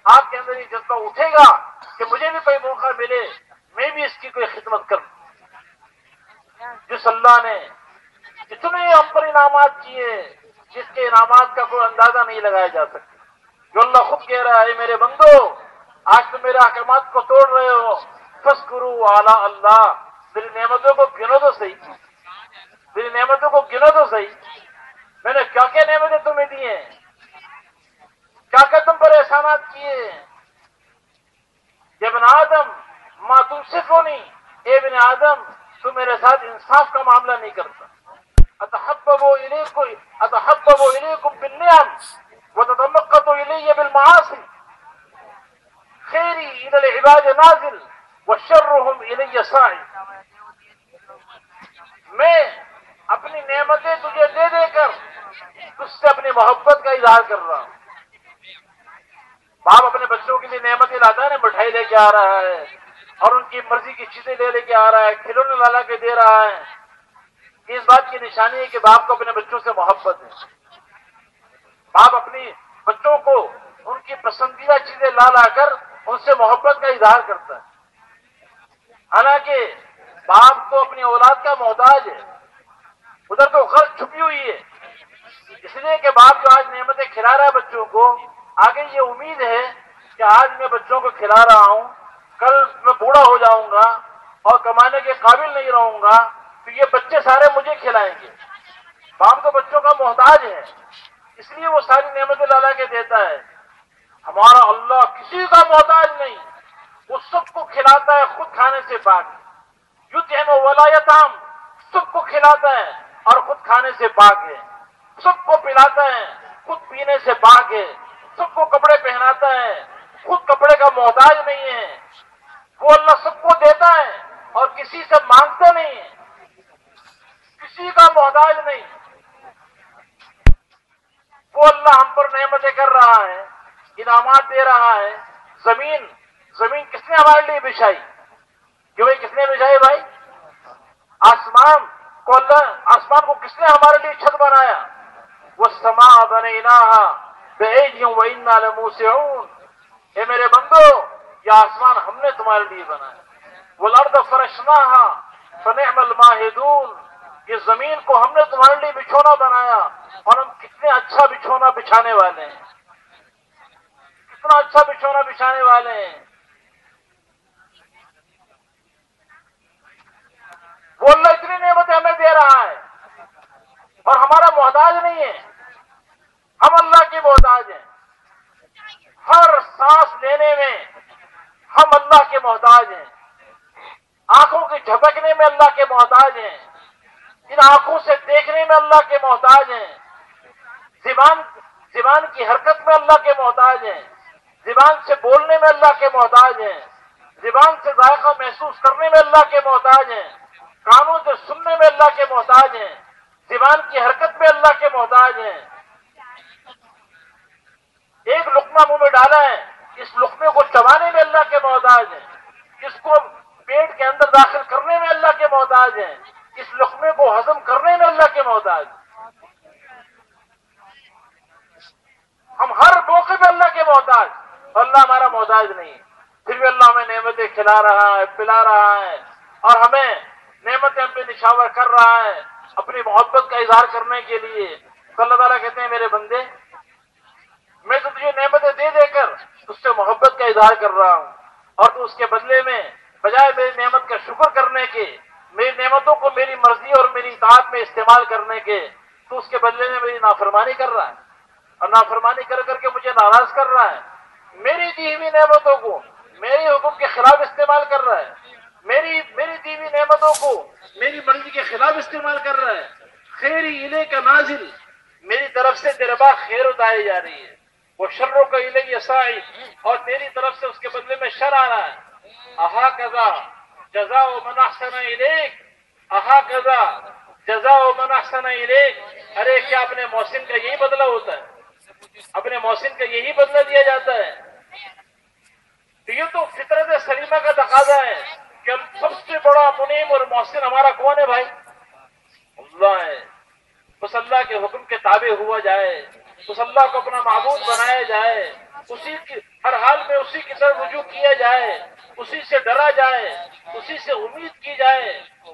آپ کے اندر یہ جذبہ اٹھے گا کہ مجھے بھی کوئی موقع ملے, میں بھی اس کی کوئی خدمت کروں. جس اللہ نے اتنے ہم پر انعامات کیے جس کے انعامات کا کوئی اندازہ نہیں لگایا جا سکتا. جو اللہ خود کہہ رہا ہے میرے بندو آج تم میرے احکامات کو توڑ رہے ہو, فذکروا آلاء اللہ, میری نعمتوں کو گنو تو صحیح, میری نعمتوں کو گنو تو صحیح. میں نے کیا کیا نعمتیں تمہیں دی ہیں, کیا کیا تم پر احسانات کیے. یا ابن آدم ما تنصفنی, اے ابن آدم تو میرے ساتھ انصاف کا معاملہ نہیں کرتا. اتحبب الیکم بالنعم وتتمقت الی بالمعاصی, خیری الی العباد نازل وشرهم الی ساعی. میں اپنی نعمتیں تجھے دے دے کر تجھ سے اپنی محبت کا اظہار کر رہا ہوں. باپ اپنے بچوں کے لیے نعمتیں لاتا ہے نا, مٹھائی لے کے آ رہا ہے اور ان کی مرضی کی چیزیں لے کے آ رہا ہے, کھلونے لا کے دے رہا ہے. اس بات کی نشانی ہے کہ باپ کو اپنے بچوں سے محبت ہے. باپ اپنی بچوں کو ان کی پسندیدہ چیزیں لا کر ان سے محبت کا اظہار کرتا ہے. حالانکہ باپ تو اپنی اولاد کا محتاج ہے, ادھر تو غرض چھپی ہوئی ہے. اس لیے کہ باپ جو آج نعمتیں کھلا رہا ہے بچوں کو, آگے یہ امید ہے کہ آج میں بچوں کو کھلا رہا ہوں, کل میں بوڑھا ہو جاؤں گا اور کمانے کے قابل نہیں رہوں گا تو یہ بچے سارے مجھے کھلائیں گے. باپ تو بچوں کا محتاج ہے, اس لیے وہ ساری نعمتیں لا کے دیتا ہے. ہمارا اللہ کسی کا محتاج نہیں, وہ سب کو کھلاتا ہے, خود کھانے سے پاک. یطعم ولا یطعم, سب کو کھلاتا ہے اور خود کھانے سے پاک ہے. سب کو پلاتا ہے, خود پینے سے پاک ہے. سب کو کپڑے پہناتا ہے, خود کپڑے کا محتاج نہیں ہے. وہ اللہ سب کو دیتا ہے اور کسی سے مانگتا نہیں ہے, کسی کا محتاج نہیں. وہ اللہ ہم پر نعمتیں کر رہا ہے, انعامات دے رہا ہے. زمین کس نے ہمارے لیے بچھائی, کہ بھائی کس نے بچھائی بھائی؟ آسمان کو کس نے ہمارے لیے چھت بنایا؟ والسماء بنيناها بأيد وإنا لموسعون. اے میرے بندو یہ آسمان ہم نے تمہارے لیے بنایا. والارض فرشناها فنعم الماهدون, یہ زمین کو ہم نے تمہارے لیے بچھونا بنایا اور ہم کتنے اچھا بچھونا بچھانے والے ہیں, کتنا اچھا بچھونا بچھانے والے ہیں. وہ اللہ اتنی نعمتیں ہمیں دے رہا ہے اور ہمارا محتاج نہیں ہے, ہم اللہ کے محتاج ہیں. ہر سانس لینے میں ہم اللہ کے محتاج ہیں, آنکھوں کے جھپکنے میں اللہ کے محتاج ہیں, ان آنکھوں سے دیکھنے میں اللہ کے محتاج ہیں, زبان کی حرکت میں اللہ کے محتاج ہیں, زبان سے بولنے میں اللہ کے محتاج ہیں, زبان سے ذائقہ محسوس کرنے میں اللہ کے محتاج ہیں, کانوں سے سننے میں اللہ کے محتاج ہیں, زبان کی حرکت میں اللہ کے محتاج ہیں. ایک لقمہ منہ میں ڈالا ہے, اس لقمے کو چبانے میں اللہ کے محتاج ہیں, اس کو پیٹ کے اندر داخل کرنے میں اللہ کے محتاج ہیں, اس لقمے کو ہضم کرنے میں اللہ کے محتاج ہیں. ہم ہر موقع پہ اللہ کے محتاج, اللہ ہمارا محتاج نہیں. پھر بھی اللہ ہمیں نعمتیں کھلا رہا ہے, پلا رہا ہے اور ہمیں نعمتیں ہم پہ نشاور کر رہا ہے اپنی محبت کا اظہار کرنے کے لیے. تو اللہ تعالیٰ کہتے ہیں میرے بندے میں تو تجھے نعمتیں دے دے کر اس سے محبت کا اظہار کر رہا ہوں، اور تو اس کے بدلے میں بجائے میری نعمت کا شکر کرنے کے، میری نعمتوں کو میری مرضی اور میری اطاعت میں استعمال کرنے کے، تو اس کے بدلے میں میری نافرمانی کر رہا ہے، اور نافرمانی کر کر کے مجھے ناراض کر رہا ہے، میری دی ہوئی نعمتوں کو میرے حکم کے خلاف استعمال کر رہا ہے، میری دی ہوئی نعمتوں کو میری مرضی کے خلاف استعمال کر رہا ہے۔ خیری الے کا نازل، میری طرف سے تیرے پاس خیر اتاری جا رہی ہے، وہ شروں کا الے سائی، اور تیری طرف سے اس کے بدلے میں شر آ رہا ہے۔ اہا کذا جزاء من احسن الیک، اہا کذا جزاء من احسن الیک، ارے کیا اپنے محسن کا یہی بدلہ ہوتا ہے؟ اپنے محسن کا یہی بدلہ دیا جاتا ہے؟ یہ تو فطرت سلیمہ کا تقاضا ہے کہ ہم سب سے بڑا منعم اور محسن ہمارا کون ہے بھائی؟ اللہ ہے۔ بس اللہ کے حکم کے تابع ہوا جائے، اس اللہ کو اپنا معبود بنایا جائے، اسی کی ہر حال میں اسی کی طرف رجوع کیا جائے، اسی سے ڈرا جائے، اسی سے امید کی جائے،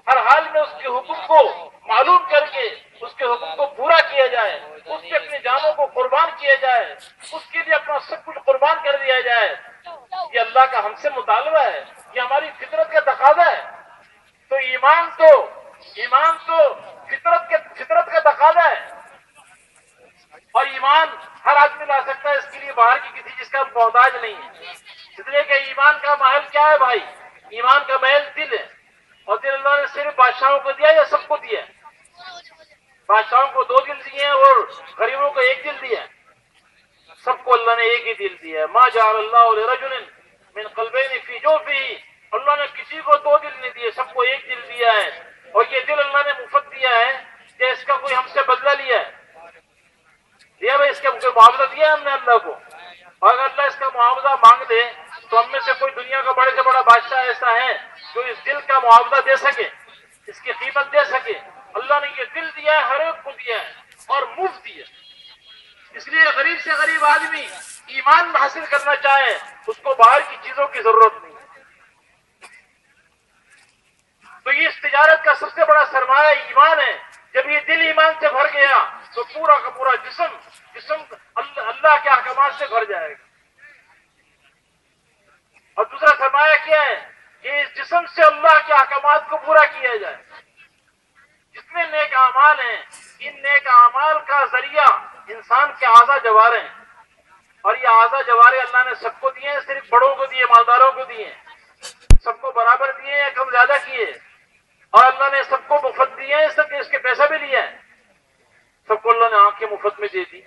ہر حال میں اس کے حکم کو معلوم کر کے اس کے حکم کو پورا کیا جائے، اس سے اپنی جانوں کو قربان کیا جائے، اس کے لیے اپنا سب کچھ قربان کر دیا جائے۔ یہ اللہ کا ہم سے مطالبہ ہے، یہ ہماری فطرت کا تقاضا ہے۔ تو ایمان تو فطرت کا تقاضا ہے، اور ایمان ہر آدمی لا سکتا ہے، اس کے لیے باہر کی کسی چیز کا محتاج نہیں ہے۔ اس لیے کہ ایمان کا محل کیا ہے بھائی؟ ایمان کا محل دل ہے، اور دل اللہ نے صرف بادشاہوں کو دیا یا سب کو دیا؟ بادشاہوں کو 2 دل دیے ہیں اور غریبوں کو 1 دل دیا ہے۔ سب کو اللہ نے ایک ہی دل دیا ہے۔ ما جعل اللہ لرجل من قلبین فی جوفہ، اللہ نے کسی کو 2 دل نہیں دیے، سب کو 1 دل دیا ہے، اور یہ دل اللہ نے مفت دیا ہے کہ اس کا کوئی ہم سے بدلہ لیا ہے؟ دیا بھائی، اس کا کوئی معاوضہ دیا ہم نے اللہ کو؟ اور اگر اللہ اس کا معاوضہ مانگ لے تو ہم میں سے کوئی دنیا کا بڑے سے بڑا بادشاہ ایسا ہے جو اس دل کا معاوضہ دے سکے، اس کی قیمت دے سکے؟ اللہ نے یہ دل دیا ہے، ہر ایک کو دیا ہے، اور مفت دیا ہے۔ اس لیے غریب سے غریب آدمی ایمان حاصل کرنا چاہے، اس کو باہر کی چیزوں کی ضرورت نہیں۔ تو یہ اس تجارت کا سب سے بڑا سرمایہ ایمان ہے۔ جب یہ دل ایمان سے بھر گیا تو پورا کا پورا جسم اللہ کے احکامات سے بھر جائے گا۔ اور دوسرا سرمایہ کیا ہے کہ اس جسم سے اللہ کے احکامات کو پورا کیا جائے۔ جتنے نیک اعمال ہیں، ان نیک اعمال کا ذریعہ انسان کے اعضاء جوارے ہیں، اور یہ اعضاء جوارے اللہ نے سب کو دیے ہیں، صرف بڑوں کو دیے، مالداروں کو دیے، سب کو برابر دیے یا کم زیادہ کیے؟ اور اللہ نے سب کو مفت دیے ہیں، سب اس کے پیسہ بھی لیا ہے۔ سب کو اللہ نے آنکھیں مفت میں دے دی،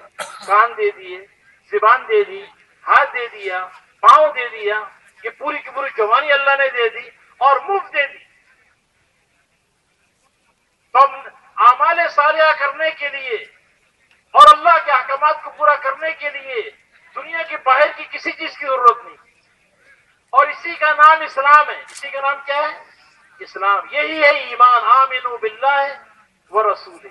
کان دے دیے، زبان دے دی، ہاتھ دے دیا، پاؤں دے دیا، یہ پوری کی پوری جوانی اللہ نے دے دی اور مفت دے دی۔ تو اعمال صالحہ کرنے کے لیے اور اللہ کے احکامات کو پورا کرنے کے لیے دنیا کی باہر کی کسی چیز کی ضرورت نہیں، اور اسی کا نام اسلام ہے۔ اسی کا نام کیا ہے؟ اسلام۔ یہی ہے ایمان۔ آمنوا باللہ ورسولہ۔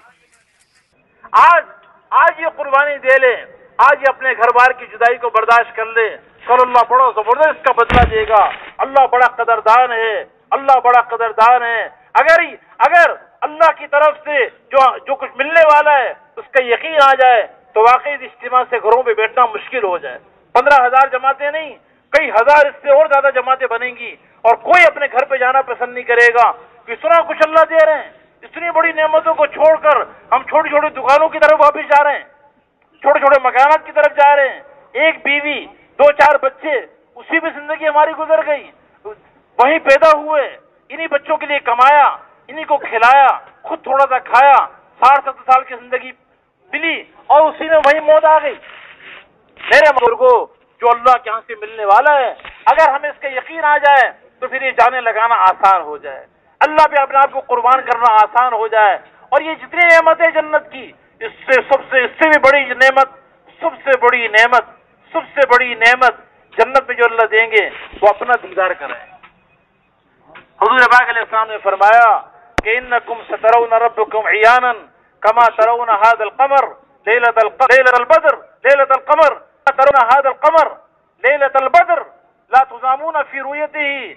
آج یہ قربانی دے لے، آج یہ اپنے گھر بار کی جدائی کو برداشت کر لے، کل اللہ بڑا زبردست کا بدلہ دے گا۔ اللہ بڑا قدردان ہے، اللہ بڑا قدردان ہے۔ اگر اللہ کی طرف سے جو کچھ ملنے والا ہے اس کا یقین آ جائے تو واقعی اس اجتماع سے گھروں پہ بیٹھنا مشکل ہو جائے۔ 15,000 جماعتیں نہیں، کئی ہزار اس سے اور زیادہ جماعتیں بنیں گی، اور کوئی اپنے گھر پہ جانا پسند نہیں کرے گا کہ اتنا کچھ اللہ دے رہے ہیں، اتنی بڑی نعمتوں کو چھوڑ کر ہم چھوٹی چھوٹی دکانوں کی طرف واپس جا رہے ہیں، چھوٹے چھوٹے مکانات کی طرف جا رہے ہیں، 1 بیوی 2-4 بچے، اسی میں زندگی ہماری گزر گئی، وہیں پیدا ہوئے، انہی بچوں کے لیے کمایا، انہی کو کھلایا، خود تھوڑا سا کھایا، 60-70 سال کی زندگی ملی اور اسی میں وہی موت آ گئی۔ میرے بزرگوں، جو اللہ کے ہاں سے ملنے والا ہے، اگر ہمیں اس کا یقین آ جائے تو پھر یہ جانے لگانا آسان ہو جائے، اللہ پہ اپنے آپ کو قربان کرنا آسان ہو جائے، اور یہ جتنی نعمت ہے جنت کی، اس سے بھی بڑی نعمت، سب سے بڑی نعمت جنت میں جو اللہ دیں گے وہ اپنا دیدار کریں۔ حضور پاک علیہ السلام نے فرمایا کہ انکم سترون ربکم عیانا کما ترون هذا القمر ليلة القمر ترون هذا القمر ليلة البدر لا تضامون في رؤيته،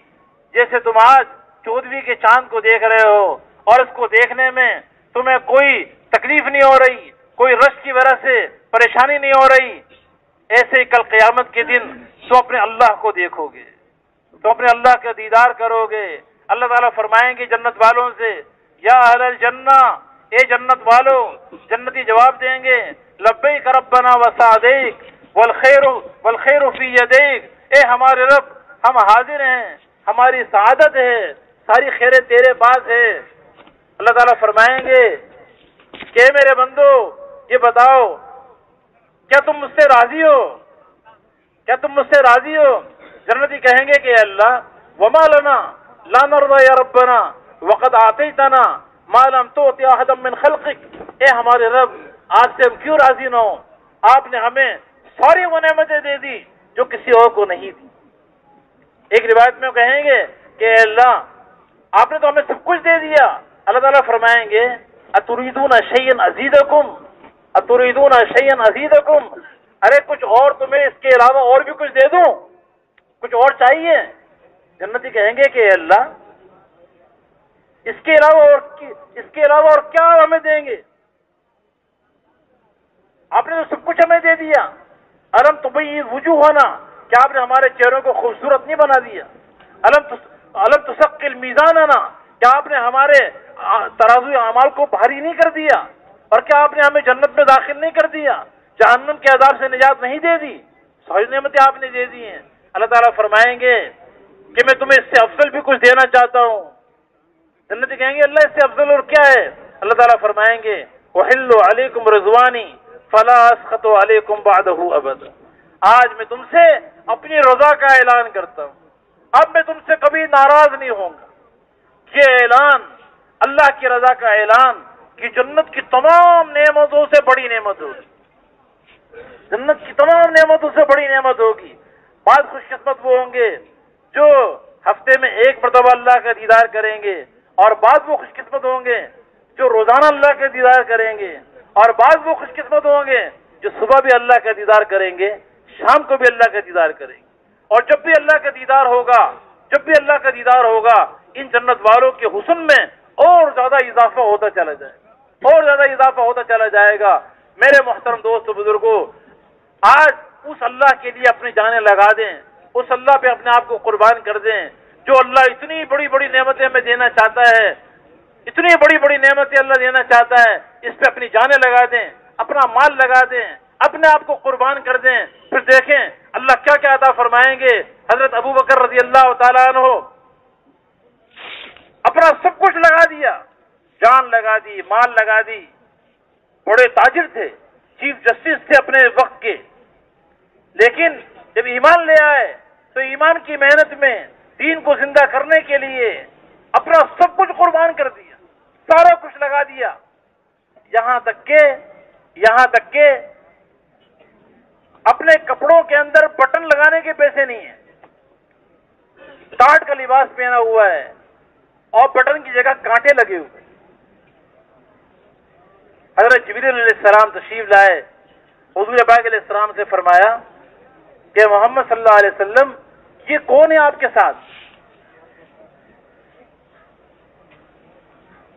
جیسے تم آج 14ویں کے چاند کو دیکھ رہے ہو اور اس کو دیکھنے میں تمہیں کوئی تکلیف نہیں ہو رہی، کوئی رش کی وجہ سے پریشانی نہیں ہو رہی، ایسے ہی کل قیامت کے دن تو اپنے اللہ کو دیکھو گے، تو اپنے اللہ کا دیدار کرو گے۔ اللہ تعالیٰ فرمائیں گے جنت والوں سے، یا اہل الجنہ، اے جنت والو، جنتی جواب دیں گے لبیک ربنا وسعدیک والخیر فی یدیک، اے ہمارے رب ہم حاضر ہیں، ہماری سعادت ہے، ساری خیریں تیرے پاس ہے۔ اللہ تعالیٰ فرمائیں گے کہ میرے بندو یہ بتاؤ کیا تم مجھ سے راضی ہو؟ کیا تم مجھ سے راضی ہو؟ جنتی کہیں گے کہ اللہ وما لنا لا نرضى یا ربنا وقد آتیتنا ما لم تؤت احدا من خلقک، اے ہمارے رب آج سے ہم کیوں راضی نہ ہوں؟ آپ نے ہمیں ساری وہ نعمتیں دے دی جو کسی اور کو نہیں دی۔ ایک روایت میں کہیں گے کہ اے اللہ آپ نے تو ہمیں سب کچھ دے دیا۔ اللہ تعالیٰ فرمائیں گے اتریدون شیئا ازیدکم، اتریدون شیئا ازیدکم، ارے کچھ اور تمہیں اس کے علاوہ اور بھی کچھ دے دوں؟ کچھ اور چاہیے؟ جنتی کہیں گے کہ اے اللہ اس کے علاوہ اور کیا ہمیں دیں گے؟ آپ نے تو سب کچھ ہمیں دے دیا۔ الم تبیض وجوہنا، کیا آپ نے ہمارے چہروں کو خوبصورت نہیں بنا دیا؟ الم تثقل میزاننا، کیا آپ نے ہمارے ترازو اعمال کو بھاری نہیں کر دیا؟ اور کیا آپ نے ہمیں جنت میں داخل نہیں کر دیا؟ جہنم کے عذاب سے نجات نہیں دے دی؟ ساری نعمتیں آپ نے دے دی ہیں۔ اللہ تعالیٰ فرمائیں گے کہ میں تمہیں اس سے افضل بھی کچھ دینا چاہتا ہوں۔ جنتی کہیں گے اللہ اس سے افضل اور کیا ہے؟ اللہ تعالیٰ فرمائیں گے وَحِلُّ عَلَيْكُمْ رِضْوَانِي فَلَا أَسْخَطُ عَلَيْكُمْ بَعْدَهُ أَبَدًا، آج میں تم سے اپنی رضا کا اعلان کرتا ہوں، اب میں تم سے کبھی ناراض نہیں ہوں گا۔ یہ اعلان اللہ کی رضا کا اعلان کہ جنت کی تمام نعمتوں سے بڑی نعمت ہوگی، جنت کی تمام نعمتوں سے بڑی نعمت ہوگی۔ بعض خوش قسمت وہ ہوں گے جو ہفتے میں ایک مرتبہ اللہ کا دیدار کریں گے، اور بعض وہ خوش قسمت ہوں گے جو روزانہ اللہ کا دیدار کریں گے، اور بعض وہ خوش قسمت ہوں گے جو صبح بھی اللہ کا دیدار کریں گے، شام کو بھی اللہ کا دیدار کریں گے۔ اور جب بھی اللہ کا دیدار ہوگا ان جنت والوں کے حسن میں اور زیادہ اضافہ ہوتا چلا جائے گا، میرے محترم دوست و بزرگوں، آج اس اللہ کے لیے اپنی جانیں لگا دیں، اس اللہ پہ اپنے آپ کو قربان کر دیں جو اللہ اتنی بڑی بڑی نعمتیں ہمیں دینا چاہتا ہے، اتنی بڑی بڑی نعمتیں اللہ دینا چاہتا ہے، اس پہ اپنی جانیں لگا دیں، اپنا مال لگا دیں، اپنے آپ کو قربان کر دیں، پھر دیکھیں اللہ کیا کیا عطا فرمائیں گے۔ حضرت ابو بکر رضی اللہ تعالیٰ عنہ اپنا سب کچھ لگا دیا، جان لگا دی، مال لگا دی، بڑے تاجر تھے، چیف جسٹس تھے اپنے وقت کے، لیکن جب ایمان لے آئے تو ایمان کی محنت میں دین کو زندہ کرنے کے لیے اپنا سب کچھ قربان کر دیا، سارا کچھ لگا دیا، یہاں تک کہ اپنے کپڑوں کے اندر بٹن لگانے کے پیسے نہیں ہیں، ٹاٹ کا لباس پہنا ہوا ہے اور بٹن کی جگہ کانٹے لگے ہوئے۔ حضرت جبریل علیہ السلام تشریف لائے، حضور پاک علیہ السلام سے فرمایا کہ محمد صلی اللہ علیہ وسلم یہ کون ہے آپ کے ساتھ؟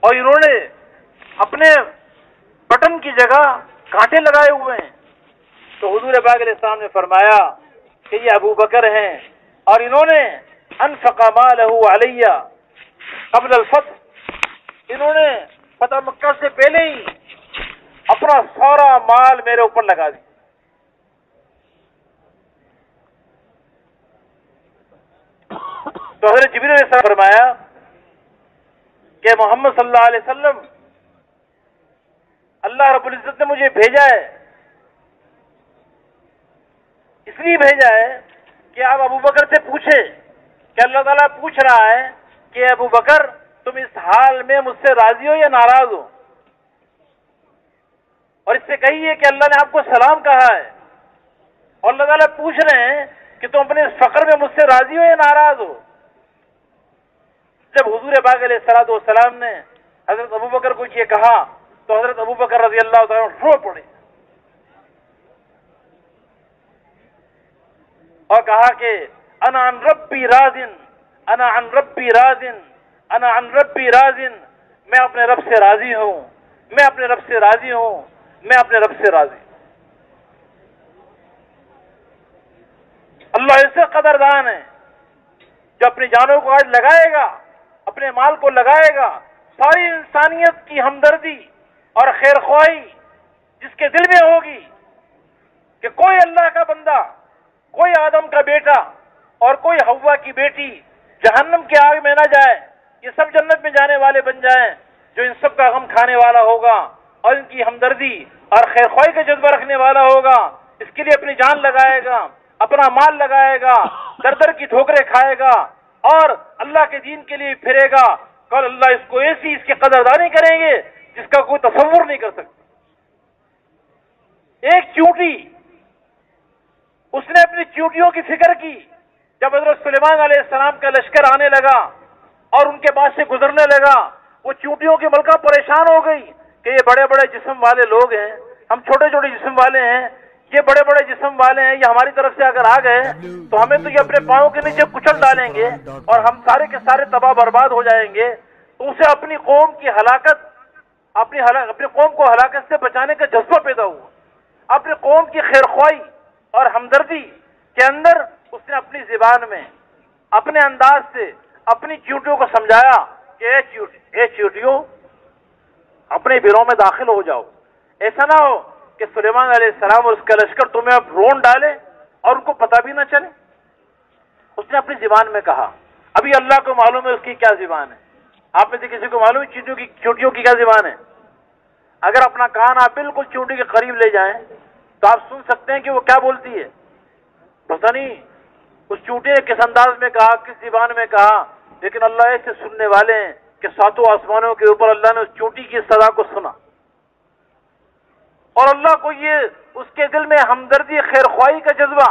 اور انہوں نے اپنے بٹن کی جگہ کانٹے لگائے ہوئے ہیں۔ تو حضور پاک علیہ السلام نے فرمایا کہ یہ ابو بکر ہیں، اور انہوں نے انفق مالہ علیہ قبل الفتح، انہوں نے فتح مکہ سے پہلے ہی اپنا سارا مال میرے اوپر لگا دیا۔ تو حضرت جبریل علیہ السلام نے فرمایا کہ محمد صلی اللہ علیہ وسلم اللہ رب العزت نے مجھے بھیجا ہے، اس لیے بھیجا ہے کہ آپ ابو بکر سے پوچھیں کہ اللہ تعالیٰ پوچھ رہا ہے کہ ابو بکر تم اس حال میں مجھ سے راضی ہو یا ناراض ہو؟ اور اس سے کہیے کہ اللہ نے آپ کو سلام کہا ہے، اور اللہ تعالیٰ پوچھ رہے ہیں کہ تم اپنے اس فقر میں مجھ سے راضی ہو یا ناراض ہو؟ جب حضور پاک علیہ السلام نے حضرت ابو بکر کو یہ کہا تو حضرت ابو بکر رضی اللہ تعالیٰ عنہ رو پڑے اور کہا کہ انا عن ربی راضٍ، انا عن ربی راضٍ، انا عن ربی راضٍ، میں اپنے رب سے راضی ہوں، میں اپنے رب سے راضی ہوں، میں اپنے رب سے راضی۔ اللہ ایسے قدردان ہے جو اپنی جانوں کو آج لگائے گا، اپنے مال کو لگائے گا، ساری انسانیت کی ہمدردی اور خیر خواہی جس کے دل میں ہوگی کہ کوئی اللہ کا بندہ، کوئی آدم کا بیٹا اور کوئی حوا کی بیٹی جہنم کی آگ میں نہ جائے، یہ سب جنت میں جانے والے بن جائیں، جو ان سب کا غم کھانے والا ہوگا اور ان کی ہمدردی اور خیر خواہی کا جذبہ رکھنے والا ہوگا، اس کے لیے اپنی جان لگائے گا، اپنا مال لگائے گا، در در کی ٹھوکریں کھائے گا اور اللہ کے دین کے لیے پھرے گا، کل اللہ اس کو ایسی اس کی قدردانی کریں گے جس کا کوئی تصور نہیں کر سکتا۔ ایک چیونٹی، اس نے اپنی چیونٹیوں کی فکر کی جب حضرت سلیمان علیہ السلام کا لشکر آنے لگا اور ان کے پاس سے گزرنے لگا، وہ چیونٹیوں کی ملکہ پریشان ہو گئی کہ یہ بڑے بڑے جسم والے لوگ ہیں، ہم چھوٹے چھوٹے جسم والے ہیں، یہ بڑے بڑے جسم والے ہیں، یہ ہماری طرف سے اگر آ گئے تو ہمیں تو یہ اپنے پاؤں کے نیچے کچل ڈالیں گے اور ہم سارے کے سارے تباہ برباد ہو جائیں گے۔ تو اسے اپنی قوم کی ہلاکت، اپنی قوم کو ہلاکت سے بچانے کا جذبہ پیدا ہوا، اپنی قوم کی خیر خواہی اور ہمدردی کے اندر اس نے اپنی زبان میں، اپنے انداز سے اپنی چیونٹیوں کو سمجھایا کہ اے چیونٹیوں، اپنے بلوں میں داخل ہو جاؤ، ایسا نہ ہو کہ سلیمان علیہ السلام اور اس کا لشکر تمہیں اب رون ڈالے اور ان کو پتہ بھی نہ چلے۔ اس نے اپنی زبان میں کہا، ابھی اللہ کو معلوم ہے اس کی کیا زبان ہے، آپ میں سے کسی کو معلوم ہے چیونٹیوں کی کیا زبان ہے؟ اگر اپنا کان آپ بالکل چیونٹی کے قریب لے جائیں تو آپ سن سکتے ہیں کہ وہ کیا بولتی ہے۔ پتہ نہیں اس چیونٹی نے کس انداز میں کہا، کس زبان میں کہا، لیکن اللہ ایسے سننے والے ہیں کہ ساتوں آسمانوں کے اوپر اللہ نے اس چیونٹی کی صدا کو سنا، اور اللہ کو یہ اس کے دل میں ہمدردی خیر خواہی کا جذبہ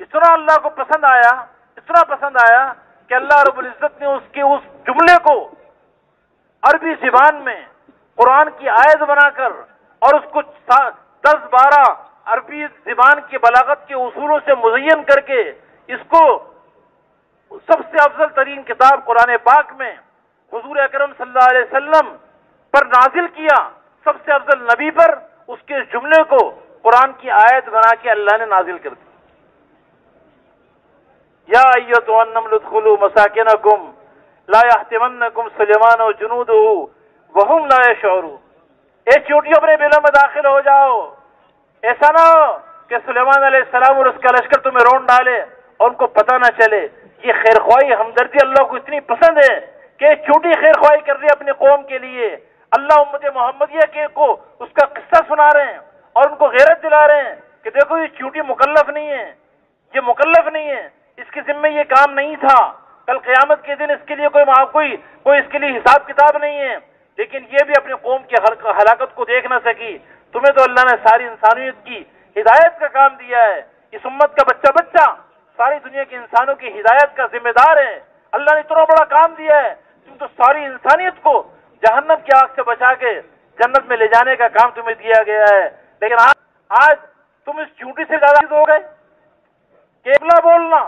اتنا اللہ کو پسند آیا، اتنا پسند آیا کہ اللہ رب العزت نے اس کے اس جملے کو عربی زبان میں قرآن کی آیت بنا کر اور اس کو 10-12 عربی زبان کی بلاغت کے اصولوں سے مزین کر کے اس کو سب سے افضل ترین کتاب قرآن پاک میں حضور اکرم صلی اللہ علیہ وسلم پر نازل کیا، سب سے افضل نبی پر اس کے جملے کو قرآن کی آیت بنا کے اللہ نے نازل کر دی۔ یا ایھا النمل ادخلوا مساکنکم لا یحطمنکم سلیمان وجنودہ وہم لا یشعرون، اے چیونٹی اپنے بلوں میں داخل ہو جاؤ، ایسا نہ ہو کہ سلیمان علیہ السلام اور اس کا لشکر تمہیں رون ڈالے اور ان کو پتہ نہ چلے۔ یہ خیر خواہی ہمدردی اللہ کو اتنی پسند ہے کہ چیونٹی خیر خواہی کر رہی ہے اپنی قوم کے لیے، اللہ امت محمدیہ کے کو اس کا قصہ سنا رہے ہیں اور ان کو غیرت دلا رہے ہیں کہ دیکھو یہ چیونٹی مکلف نہیں ہے، یہ مکلف نہیں ہے، اس کے ذمہ یہ کام نہیں تھا، کل قیامت کے دن اس کے لیے کوئی اس کے لیے حساب کتاب نہیں ہے، لیکن یہ بھی اپنی قوم کی ہلاکت کو دیکھ نہ سکی، تمہیں تو اللہ نے ساری انسانیت کی ہدایت کا کام دیا ہے، اس امت کا بچہ ساری دنیا کے انسانوں کی ہدایت کا ذمہ دار ہے، اللہ نے اتنا بڑا کام دیا ہے، تم تو ساری انسانیت کو جہنم کی آگ سے بچا کے جنت میں لے جانے کا کام تمہیں دیا گیا ہے، لیکن آج تم اس چیونٹی سے زیادہ ہو گئے۔ کیبلا بولنا،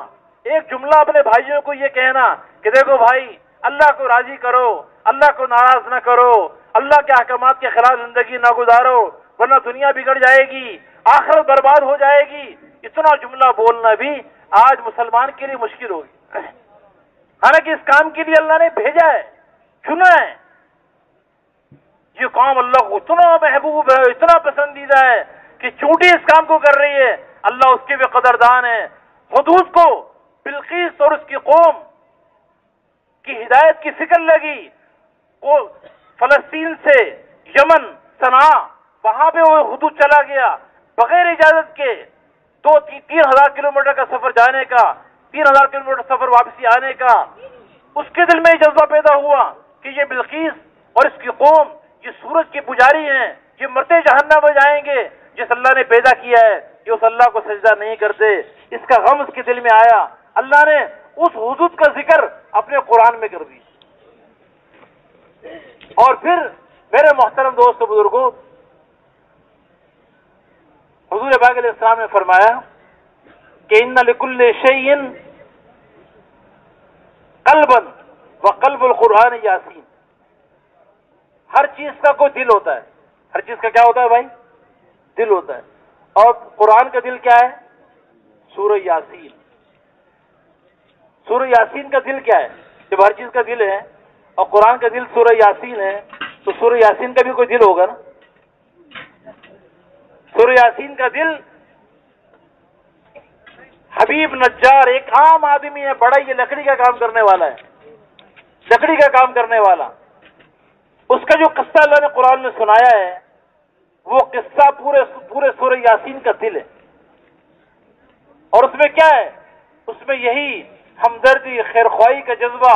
ایک جملہ اپنے بھائیوں کو یہ کہنا کہ دیکھو بھائی، اللہ کو راضی کرو، اللہ کو ناراض نہ کرو، اللہ کے احکامات کے خلاف زندگی نہ گزارو ورنہ دنیا بگڑ جائے گی، آخرت برباد ہو جائے گی، اتنا جملہ بولنا بھی آج مسلمان کے لیے مشکل ہوگی، حالانکہ اس کام کے لیے اللہ نے بھیجا ہے، چنا ہے، یہ کام اللہ کو اتنا محبوب ہے، اتنا پسندیدہ ہے کہ چونٹی اس کام کو کر رہی ہے، اللہ اس کے بھی قدردان ہے۔ حدود کو بلقیس اور اس کی قوم کی ہدایت کی فکر لگی، وہ فلسطین سے یمن صنعاء وہاں پہ وہ حدود چلا گیا بغیر اجازت کے، 2-3 ہزار کلومیٹر کا سفر جانے کا، 3,000 کلومیٹر سفر واپسی آنے کا، اس کے دل میں یہ جذبہ پیدا ہوا کہ یہ بلقیس اور اس کی قوم یہ سورج کے پجاری ہیں، یہ مرتے جہنم میں جائیں گے، جس اللہ نے پیدا کیا ہے یہ اس اللہ کو سجدہ نہیں کرتے، اس کا غم اس کے دل میں آیا، اللہ نے اس حدود کا ذکر اپنے قرآن میں کر دی۔ اور پھر میرے محترم دوست بزرگوں، حضور پاک علیہ السلام نے فرمایا کہ ان لکل شیء قلبا وقلب القرآن یاسین، ہر چیز کا کوئی دل ہوتا ہے، ہر چیز کا کیا ہوتا ہے بھائی؟ دل ہوتا ہے، اور قرآن کا دل کیا ہے؟ سورہ یاسین. سورہ یاسین کا دل کیا ہے؟ جب ہر چیز کا دل ہے اور قرآن کا دل سورہ یاسین ہے تو سورہ یاسین کا بھی کوئی دل ہوگا نا. سورہ یاسین کا دل حبیب نجار ایک عام آدمی ہے، بڑا یہ لکڑی کا کام کرنے والا ہے، لکڑی کا کام کرنے والا. اس کا جو قصہ اللہ نے قرآن میں سنایا ہے وہ قصہ پورے سورہ یاسین کا دل ہے. اور اس میں کیا ہے؟ اس میں یہی ہمدردی، خیرخواہی کا جذبہ.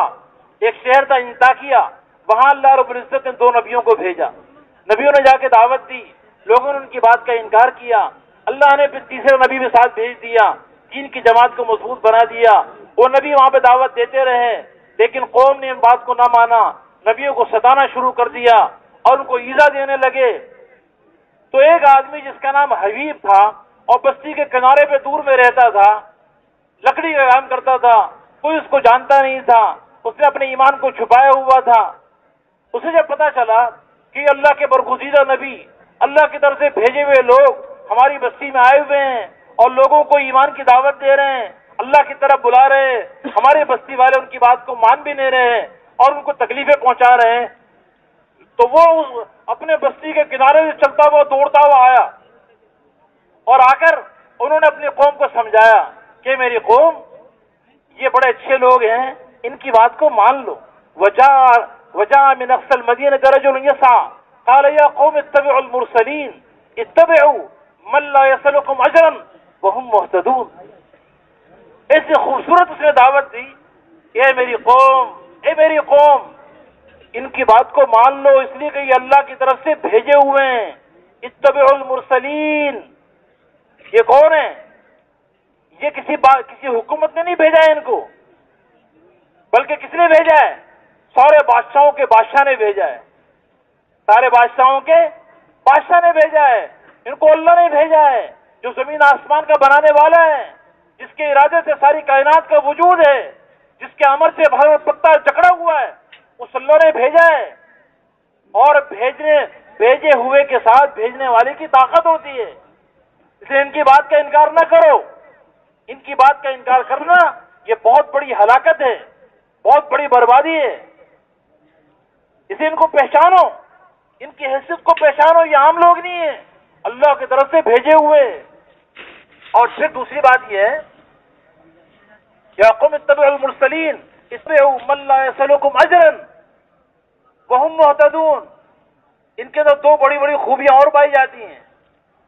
ایک شہر تھا انطاکیہ، وہاں اللہ رب العزت نے 2 نبیوں کو بھیجا. نبیوں نے جا کے دعوت دی، لوگوں نے ان کی بات کا انکار کیا. اللہ نے پھر تیسرے نبی بھی ساتھ بھیج دیا، دین کی جماعت کو مضبوط بنا دیا. وہ نبی وہاں پہ دعوت دیتے رہے لیکن قوم نے ان بات کو نہ مانا، نبیوں کو ستانا شروع کر دیا اور ان کو ایذا دینے لگے. تو ایک آدمی جس کا نام حبیب تھا اور بستی کے کنارے پہ دور میں رہتا تھا، لکڑی کا کام کرتا تھا، کوئی اس کو جانتا نہیں تھا، اس نے اپنے ایمان کو چھپایا ہوا تھا. اسے جب پتا چلا کہ اللہ کے برگزیدہ نبی، اللہ کی طرف سے بھیجے ہوئے لوگ ہماری بستی میں آئے ہوئے ہیں اور لوگوں کو ایمان کی دعوت دے رہے ہیں، اللہ کی طرف بلا رہے ہیں، ہمارے بستی والے ان کی بات کو مان بھی نہیں رہے ہیں اور ان کو تکلیفیں پہنچا رہے ہیں، تو وہ اپنے بستی کے کنارے سے چلتا ہوا دوڑتا ہوا آیا اور آ کر انہوں نے اپنی قوم کو سمجھایا کہ میری قوم یہ بڑے اچھے لوگ ہیں، ان کی بات کو مان لو. وجاء من اقصى المدينة رجل يسعى قال يا قوم اتبعوا المرسلين اتبعوا من لا يسألكم اجرا وهم مهتدون. ایسی خوبصورت اس نے دعوت دی، اے میری قوم ان کی بات کو مان لو، اس لیے کہ یہ اللہ کی طرف سے بھیجے ہوئے ہیں. اتبعوا المرسلین، یہ کون ہے؟ یہ کسی حکومت نے نہیں بھیجا ہے ان کو، بلکہ کس نے بھیجا ہے؟ سارے بادشاہوں کے بادشاہ نے بھیجا ہے. سارے بادشاہوں کے بادشاہ نے بھیجا ہے. ان کو اللہ نے بھیجا ہے جو زمین آسمان کا بنانے والا ہے، جس کے ارادے سے ساری کائنات کا وجود ہے، جس کے امر سے ہر پتا جکڑا ہوا ہے، اس اللہ نے بھیجا ہے. اور بھیجے ہوئے کے ساتھ بھیجنے والے کی طاقت ہوتی ہے. اس لیے ان کی بات کا انکار نہ کرو. ان کی بات کا انکار کرنا یہ بہت بڑی ہلاکت ہے، بہت بڑی بربادی ہے. اسے ان کو پہچانو، ان کی حیثیت کو پہچانو. یہ عام لوگ نہیں ہیں، اللہ کی طرف سے بھیجے ہوئے. اور پھر دوسری بات یہ ہے، یا قوم اتبعوا المرسلین اتبعوا من لا يسألكم اجرا وهم مهتدون. ان کے اندر 2 بڑی بڑی خوبیاں اور پائی جاتی ہیں.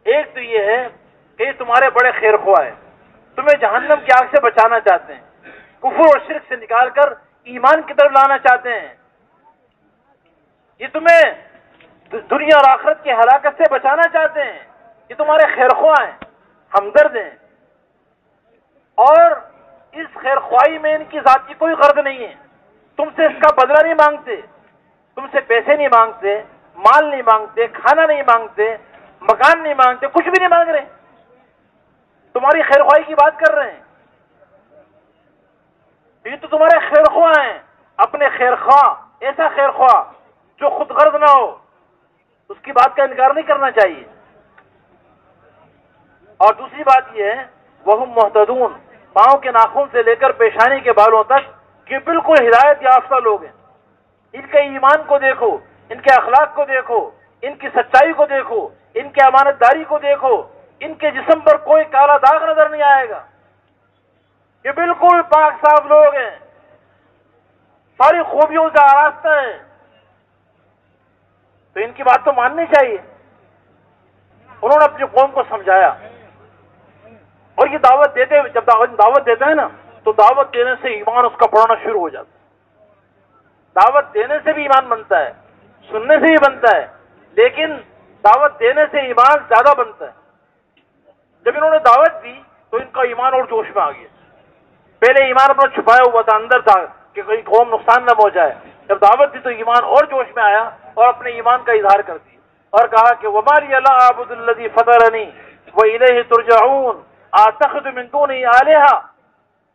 ایک تو یہ ہے کہ یہ تمہارے بڑے خیر خواہ ہیں، تمہیں جہنم کی آگ سے بچانا چاہتے ہیں، کفر اور شرک سے نکال کر ایمان کی طرف لانا چاہتے ہیں. یہ تمہیں دنیا اور آخرت کی ہلاکت سے بچانا چاہتے ہیں. یہ تمہارے خیر خواہ ہیں، ہمدرد ہیں. اور اس خیر خواہی میں ان کی ذاتی کوئی غرض نہیں ہے. تم سے اس کا بدلہ نہیں مانگتے، تم سے پیسے نہیں مانگتے، مال نہیں مانگتے، کھانا نہیں مانگتے، مکان نہیں مانگتے، کچھ بھی نہیں مانگ رہے. تمہاری خیر خواہی کی بات کر رہے ہیں. یہ تو تمہارے خیر خواہ ہیں. اپنے خیر خواہ، ایسا خیر خواہ جو خود غرض نہ ہو، اس کی بات کا انکار نہیں کرنا چاہیے. اور دوسری بات یہ ہے وہم مہتدون، پاؤں کے ناخن سے لے کر پیشانی کے بالوں تک یہ بالکل ہدایت یافتہ لوگ ہیں. ان کے ایمان کو دیکھو، ان کے اخلاق کو دیکھو، ان کی سچائی کو دیکھو، ان کی امانت داری کو دیکھو. ان کے جسم پر کوئی کالا داغ نظر نہیں آئے گا. یہ بالکل پاک صاف لوگ ہیں، ساری خوبیوں سے آراستہ ہیں. تو ان کی بات تو ماننی چاہیے. انہوں نے اپنی قوم کو سمجھایا. اور یہ دعوت دیتے، جب دعوت دیتا ہے نا تو دعوت دینے سے ایمان اس کا بڑھنا شروع ہو جاتا ہے. دعوت دینے سے بھی ایمان بنتا ہے، سننے سے بھی بنتا ہے، لیکن دعوت دینے سے ایمان زیادہ بنتا ہے. جب انہوں نے دعوت دی تو ان کا ایمان اور جوش میں آ گیا. پہلے ایمان اپنا چھپایا ہوا تھا، اندر تھا کہ کہیں قوم نقصان نہ پہنچائے. جب دعوت دی تو ایمان اور جوش میں آیا اور اپنے ایمان کا اظہار کر دیا اور کہا کہ وَمَا لِيَ لَا أَعْبُدُ الَّذِي فَطَرَنِي وَإِلَيْهِ تُرْجَعُونَ أَتَّخِذُ مِن دُونِهِ آلِهَةً.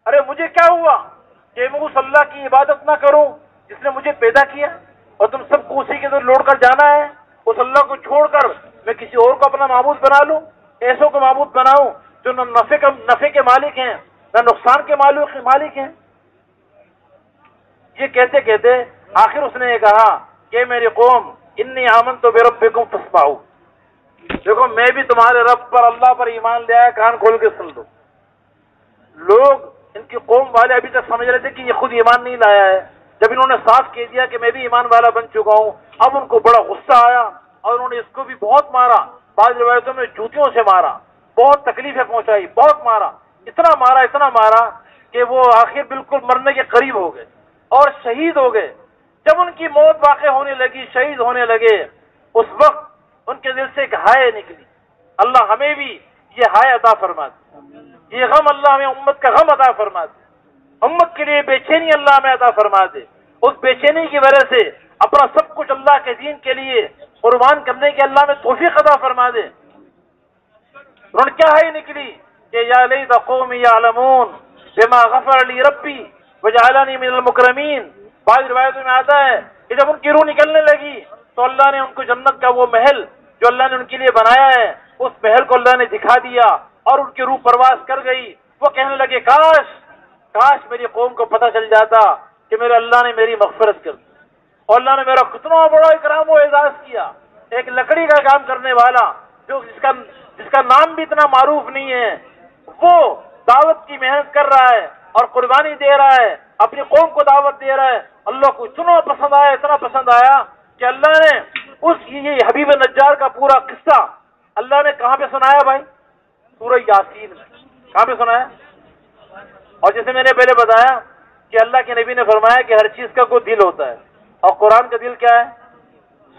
ارے مجھے کیا ہوا کہ میں اس اللہ کی عبادت نہ کروں جس نے مجھے پیدا کیا، اور تم سب کو اسی کے اندر لوٹ کر جانا ہے. اس اللہ کو چھوڑ کر میں کسی اور کو اپنا معبود بنا لوں، ایسوں کو معبود بناؤں جو نہ نفع کے مالک ہیں نہ نقصان کے مالک ہیں. یہ کہتے کہتے آخر اس نے یہ کہا کہ میری قوم انی آمنت بربکم فاسمعوا. دیکھو میں بھی تمہارے رب پر اللہ پر ایمان لے آیا، کان کھول کے سن لو. لوگ ان کی قوم والے ابھی تک سمجھ رہے تھے کہ یہ خود ایمان نہیں لایا ہے. جب انہوں نے صاف کہہ دیا کہ میں بھی ایمان والا بن چکا ہوں، اب ان کو بڑا غصہ آیا اور انہوں نے اس کو بھی بہت مارا. بعض روایتوں میں جوتیوں سے مارا، بہت تکلیفیں پہنچائی، بہت مارا، اتنا مارا کہ وہ آخر بالکل مرنے کے قریب ہو گئے اور شہید ہو گئے. جب ان کی موت واقع ہونے لگی، شہید ہونے لگے، اس وقت ان کے دل سے ایک ہائے نکلی. اللہ ہمیں بھی یہ ہائے عطا فرما دے، یہ غم اللہ ہمیں امت کا غم عطا فرما دے، امت کے لیے بے چینی اللہ ہمیں عطا فرما دے. اس بے چینی کی وجہ سے اپنا سب کچھ اللہ کے دین کے لیے قربان کرنے کے اللہ میں توفیق عطا فرما دے. انہوں نے کیا ہائے نکلی کہ یا لیت قومی یعلمون بما غفر لی ربی وجعلنی من المکرمین. بعض روایتوں میں آتا ہے کہ جب ان کی روح نکلنے لگی تو اللہ نے ان کو جنت کا وہ محل جو اللہ نے ان کے لیے بنایا ہے، اس محل کو اللہ نے دکھا دیا اور ان کی روح پرواز کر گئی. وہ کہنے لگے کاش میری قوم کو پتہ چل جاتا کہ میرے اللہ نے میری مغفرت کر دی اور اللہ نے میرا کتنا بڑا اکرام و اعزاز کیا. ایک لکڑی کا کام کرنے والا جو جس کا نام بھی اتنا معروف نہیں ہے، وہ دعوت کی محنت کر رہا ہے اور قربانی دے رہا ہے، اپنی قوم کو دعوت دے رہا ہے. اللہ کو اتنا پسند آیا کہ اللہ نے یہ حبیب نجار کا پورا قصہ اللہ نے کہاں پہ سنایا بھائی؟ سورہ یاسین میں. کہاں پہ سنایا؟ اور جیسے میں نے پہلے بتایا کہ اللہ کے نبی نے فرمایا کہ ہر چیز کا کوئی دل ہوتا ہے، اور قرآن کا دل کیا ہے؟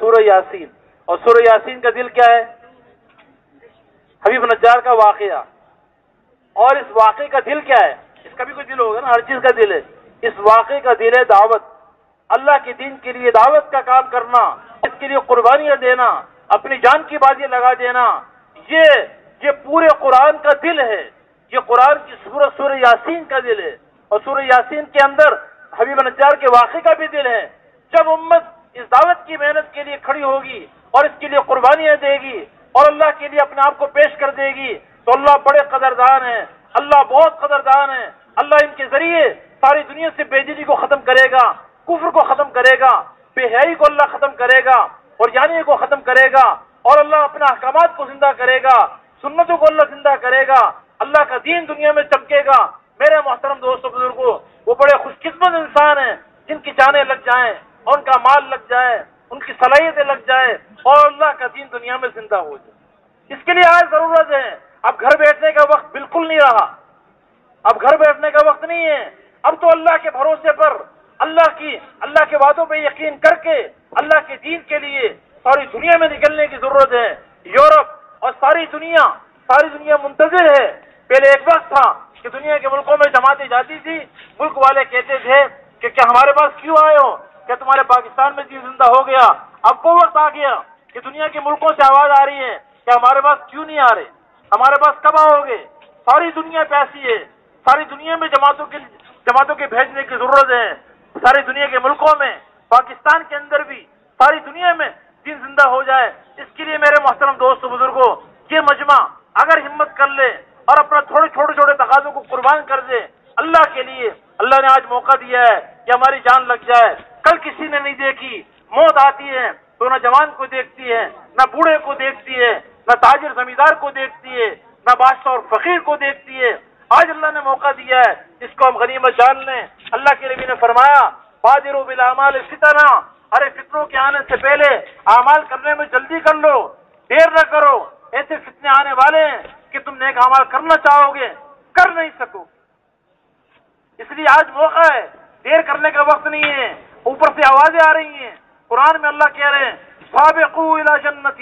سورہ یاسین. اور سورہ یاسین کا دل کیا ہے؟ حبیب نجار کا واقعہ. اور اس واقعے کا دل کیا ہے؟ اس کا بھی کوئی دل ہوگا نا، ہر چیز کا دل ہے. اس واقعے کا دل ہے دعوت، اللہ کے دین کے لیے دعوت کا کام کرنا، اس کے لیے قربانیاں دینا، اپنی جان کی بازی لگا دینا. یہ پورے قرآن کا دل ہے. یہ قرآن کی سورہ یاسین کا دل ہے. اور سورہ یاسین کے اندر حبیب نجار کے واقعے کا بھی دل ہے. جب امت اس دعوت کی محنت کے لیے کھڑی ہوگی اور اس کے لیے قربانیاں دے گی اور اللہ کے لیے اپنے آپ کو پیش کر دے گی تو اللہ بڑے قدردان ہیں، اللہ بہت قدردان ہیں. اللہ ان کے ذریعے ساری دنیا سے بے دینی کو ختم کرے گا، کفر کو ختم کرے گا، بے حیائی کو اللہ ختم کرے گا اور یعنی کو ختم کرے گا. اور اللہ اپنے احکامات کو زندہ کرے گا، سنتوں کو اللہ زندہ کرے گا. اللہ کا دین دنیا میں چمکے گا. میرے محترم دوستوں بزرگوں، وہ بڑے خوش قسمت انسان ہیں جن کی جانیں لگ جائیں اور ان کا مال لگ جائے، ان کی صلاحیتیں لگ جائے اور اللہ کا دین دنیا میں زندہ ہو جائے. اس کے لیے آج ضرورت ہے. اب گھر بیٹھنے کا وقت بالکل نہیں رہا. اب گھر بیٹھنے کا وقت نہیں ہے. اب تو اللہ کے بھروسے پر، اللہ کے وعدوں پہ یقین کر کے اللہ کے دین کے لیے ساری دنیا میں نکلنے کی ضرورت ہے. یورپ اور ساری دنیا منتظر ہے. پہلے ایک وقت تھا کہ دنیا کے ملکوں میں جماعتیں جاتی تھی، ملک والے کہتے تھے کہ کیا ہمارے پاس کیوں آئے ہو، کیا تمہارے پاکستان میں دین زندہ ہو گیا؟ اب وہ وقت آ گیا کہ دنیا کے ملکوں سے آواز آ رہی ہے کہ ہمارے پاس کیوں نہیں آ رہے، ہمارے پاس کب آؤ گے؟ ساری دنیا پیسی ہے. ساری دنیا میں جماعتوں کے بھیجنے کی ضرورت ہے. ساری دنیا کے ملکوں میں، پاکستان کے اندر بھی ساری دنیا میں دین زندہ ہو جائے. اس کے لیے میرے محترم دوستو بزرگوں، یہ مجمع اگر ہمت کر لے اور اپنا چھوٹے تقاضوں کو قربان کر دے اللہ کے لیے، اللہ نے آج موقع دیا ہے کہ ہماری جان لگ جائے. کل کسی نے نہیں دیکھی. موت آتی ہے تو نہ جوان کو دیکھتی ہے، نہ بوڑھے کو دیکھتی ہے، نہ تاجر زمیندار کو دیکھتی ہے، نہ بادشاہ اور فقیر کو دیکھتی ہے. آج اللہ نے موقع دیا ہے، اس کو ہم غنیمت جان لیں. اللہ کے نبی نے فرمایا بادروا بالاعمال فتنا، ارے فتنوں کے آنے سے پہلے اعمال کرنے میں جلدی کر لو، دیر نہ کرو. ایسے فتنے آنے والے ہیں کہ تم نیک اعمال کرنا چاہو گے، کر نہیں سکو. اس لیے آج موقع ہے، دیر کرنے کا وقت نہیں ہے. اوپر سے آوازیں آ رہی ہیں. قرآن میں اللہ کہہ رہے ہیں سابقوا الی جنت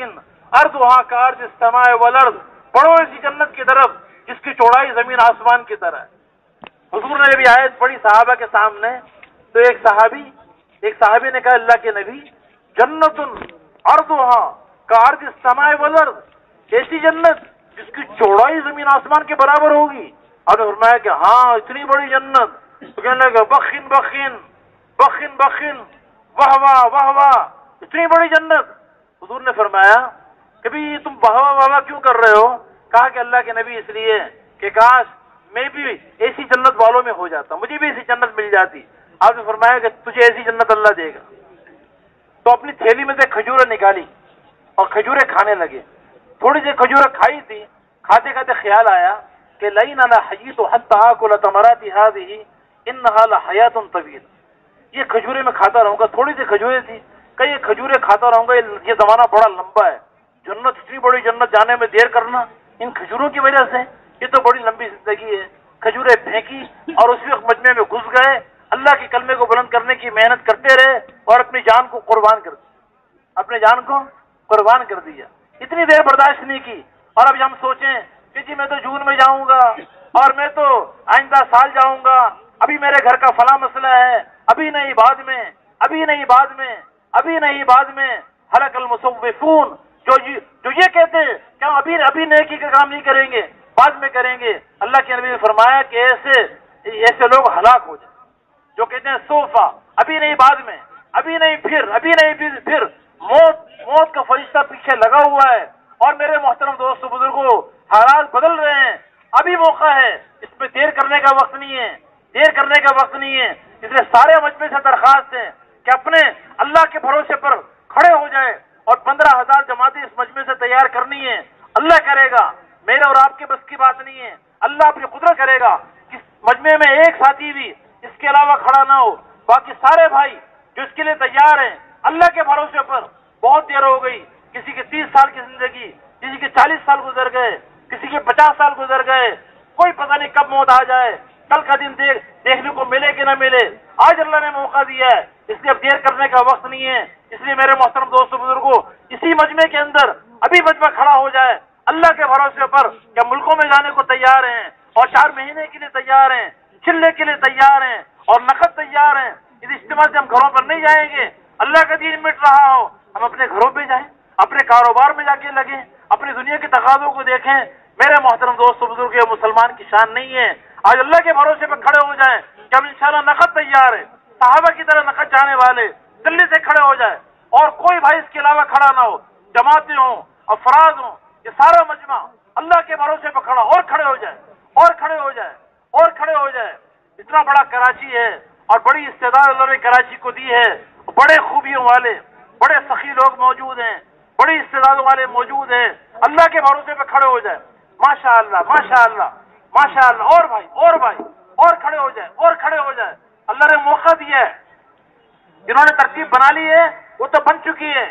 ارضها کارض السماء والارض، بڑھو ایسی جنت کی طرف جس کی چوڑائی زمین آسمان کی طرح ہے. حضور نے جب یہ آیت پڑھی صحابہ کے سامنے تو ایک صحابی نے کہا اللہ کے نبی، جنت ارضها کارض السماء والارض، ایسی جنت جس کی چوڑائی زمین آسمان کے برابر ہوگی؟ اور نے فرمایا کہ ہاں اتنی بڑی جنت. تو کہنے لگا بخن بخن بخن بخن واہ واہ واہ واہ، اتنی بڑی جنت. حضور نے فرمایا کبھی تم واہ واہ واہ واہ کیوں کر رہے ہو؟ کہا کہ اللہ کے نبی اس لیے کہ کاش میں بھی ایسی جنت والوں میں ہو جاتا، مجھے بھی ایسی جنت مل جاتی۔ آپ نے فرمایا کہ تجھے ایسی جنت اللہ دے گا۔ تو اپنی تھیلی میں سے کھجوریں نکالی اور کھجوریں کھانے لگے۔ تھوڑی سی کھجوریں کھائی تھی، کھاتے کھاتے خیال آیا کہ لئن لحییت حتی آکل تمرات هذه انها لحیات طویل، یہ کھجوریں میں کھاتا رہوں گا۔ تھوڑی سی کھجوریں تھی، کہ یہ کھجوریں کھاتا رہوں گا، یہ زمانہ بڑا لمبا ہے، جنت اتنی بڑی جنت جانے میں دیر کرنا ان کھجوروں کی وجہ سے، یہ تو بڑی لمبی زندگی ہے۔ کھجوریں پھینکی اور اسی وقت مجمع میں گھس گئے، اللہ کے کلمے کو بلند کرنے کی محنت کرتے رہے اور اپنی جان کو قربان کر دیا، اپنے جان کو قربان کر دیا۔ اتنی دیر برداشت نہیں کی۔ اور اب ہم سوچیں کہ جی میں تو جون میں جاؤں گا اور میں تو آئندہ سال جاؤں گا، ابھی میرے گھر کا فلاں مسئلہ ہے، ابھی نہیں بعد میں، ابھی نہیں بعد میں، ابھی نہیں بعد میں۔ ہلک المصوفون، جو یہ کہتے ہیں کہ ہم ابھی نیکی کا کام نہیں کریں گے، بعد میں کریں گے۔ اللہ کے نبی نے فرمایا کہ ایسے لوگ ہلاک ہو جائیں جو کہتے ہیں صوفہ، ابھی نہیں بعد میں، ابھی نہیں پھر، ابھی نہیں پھر۔ موت کا فرشتہ پیچھے لگا ہوا ہے۔ اور میرے محترم دوستو بزرگوں، حالات بدل رہے ہیں، ابھی موقع ہے، اس میں دیر کرنے کا وقت نہیں ہے، دیر کرنے کا وقت نہیں ہے۔ اس لیے سارے مجمع سے درخواست ہے کہ اپنے اللہ کے بھروسے پر کھڑے ہو جائے اور 15,000 جماعتیں اس مجمع سے تیار کرنی ہے۔ اللہ کرے گا، میرے اور آپ کے بس کی بات نہیں ہے، اللہ اپنی قدرت کرے گا۔ اس مجمع میں ایک ساتھی بھی اس کے علاوہ کھڑا نہ ہو، باقی سارے بھائی جو اس کے لیے تیار ہیں، اللہ کے بھروسے پر۔ بہت دیر ہو گئی، کسی کی 30 سال کی زندگی، کسی کے 40 سال گزر گئے، کسی کے 50 سال گزر گئے، کوئی پتہ نہیں کب موت آ جائے، کل کا دن دیکھنے کو ملے کہ نہ ملے۔ آج اللہ نے موقع دیا ہے، اس لیے اب دیر کرنے کا وقت نہیں ہے۔ اس لیے میرے محترم دوستو بزرگوں، اسی مجمع کے اندر ابھی مجمع کھڑا ہو جائے اللہ کے بھروسے پر کہ ملکوں میں جانے کو تیار ہیں اور 4 مہینے کے لیے تیار ہیں، چلنے کے لیے تیار ہیں اور نقد تیار ہیں۔ اس اجتماع سے ہم گھروں پر نہیں جائیں گے، اللہ کا دین مٹ رہا ہو، ہم اپنے گھروں پہ جائیں، اپنے کاروبار میں جا کے لگیں، اپنی دنیا کے تقاضوں کو دیکھیں۔ میرے محترم دوستو بزرگ، یہ مسلمان کی شان نہیں ہے۔ آج اللہ کے بھروسے پہ کھڑے ہو جائیں کہ ہم انشاءاللہ نقد تیار ہے، صحابہ کی طرح نقد جانے والے دلی سے کھڑے ہو جائے اور کوئی بھائی اس کے علاوہ کھڑا نہ ہو، جماعتیں ہوں، افراد ہوں، یہ سارا مجمع اللہ کے بھروسے پہ کھڑا اور کھڑے ہو جائے اور کھڑے ہو جائے اور کھڑے ہو جائے۔ اتنا بڑا کراچی ہے اور بڑی استعداد اللہ نے کراچی کو دی ہے، بڑے خوبیوں والے، بڑے سخی لوگ موجود ہیں، بڑی استعدادوں والے موجود ہیں۔ اللہ کے بھروسے پہ کھڑے ہو جائے، ماشاءاللہ ماشاءاللہ ماشاءاللہ۔ اور بھائی اور کھڑے ہو جائے اور کھڑے ہو جائے۔ اللہ نے موقع دیا ہے، جنہوں نے ترتیب بنا لی ہے وہ تو بن چکی ہے،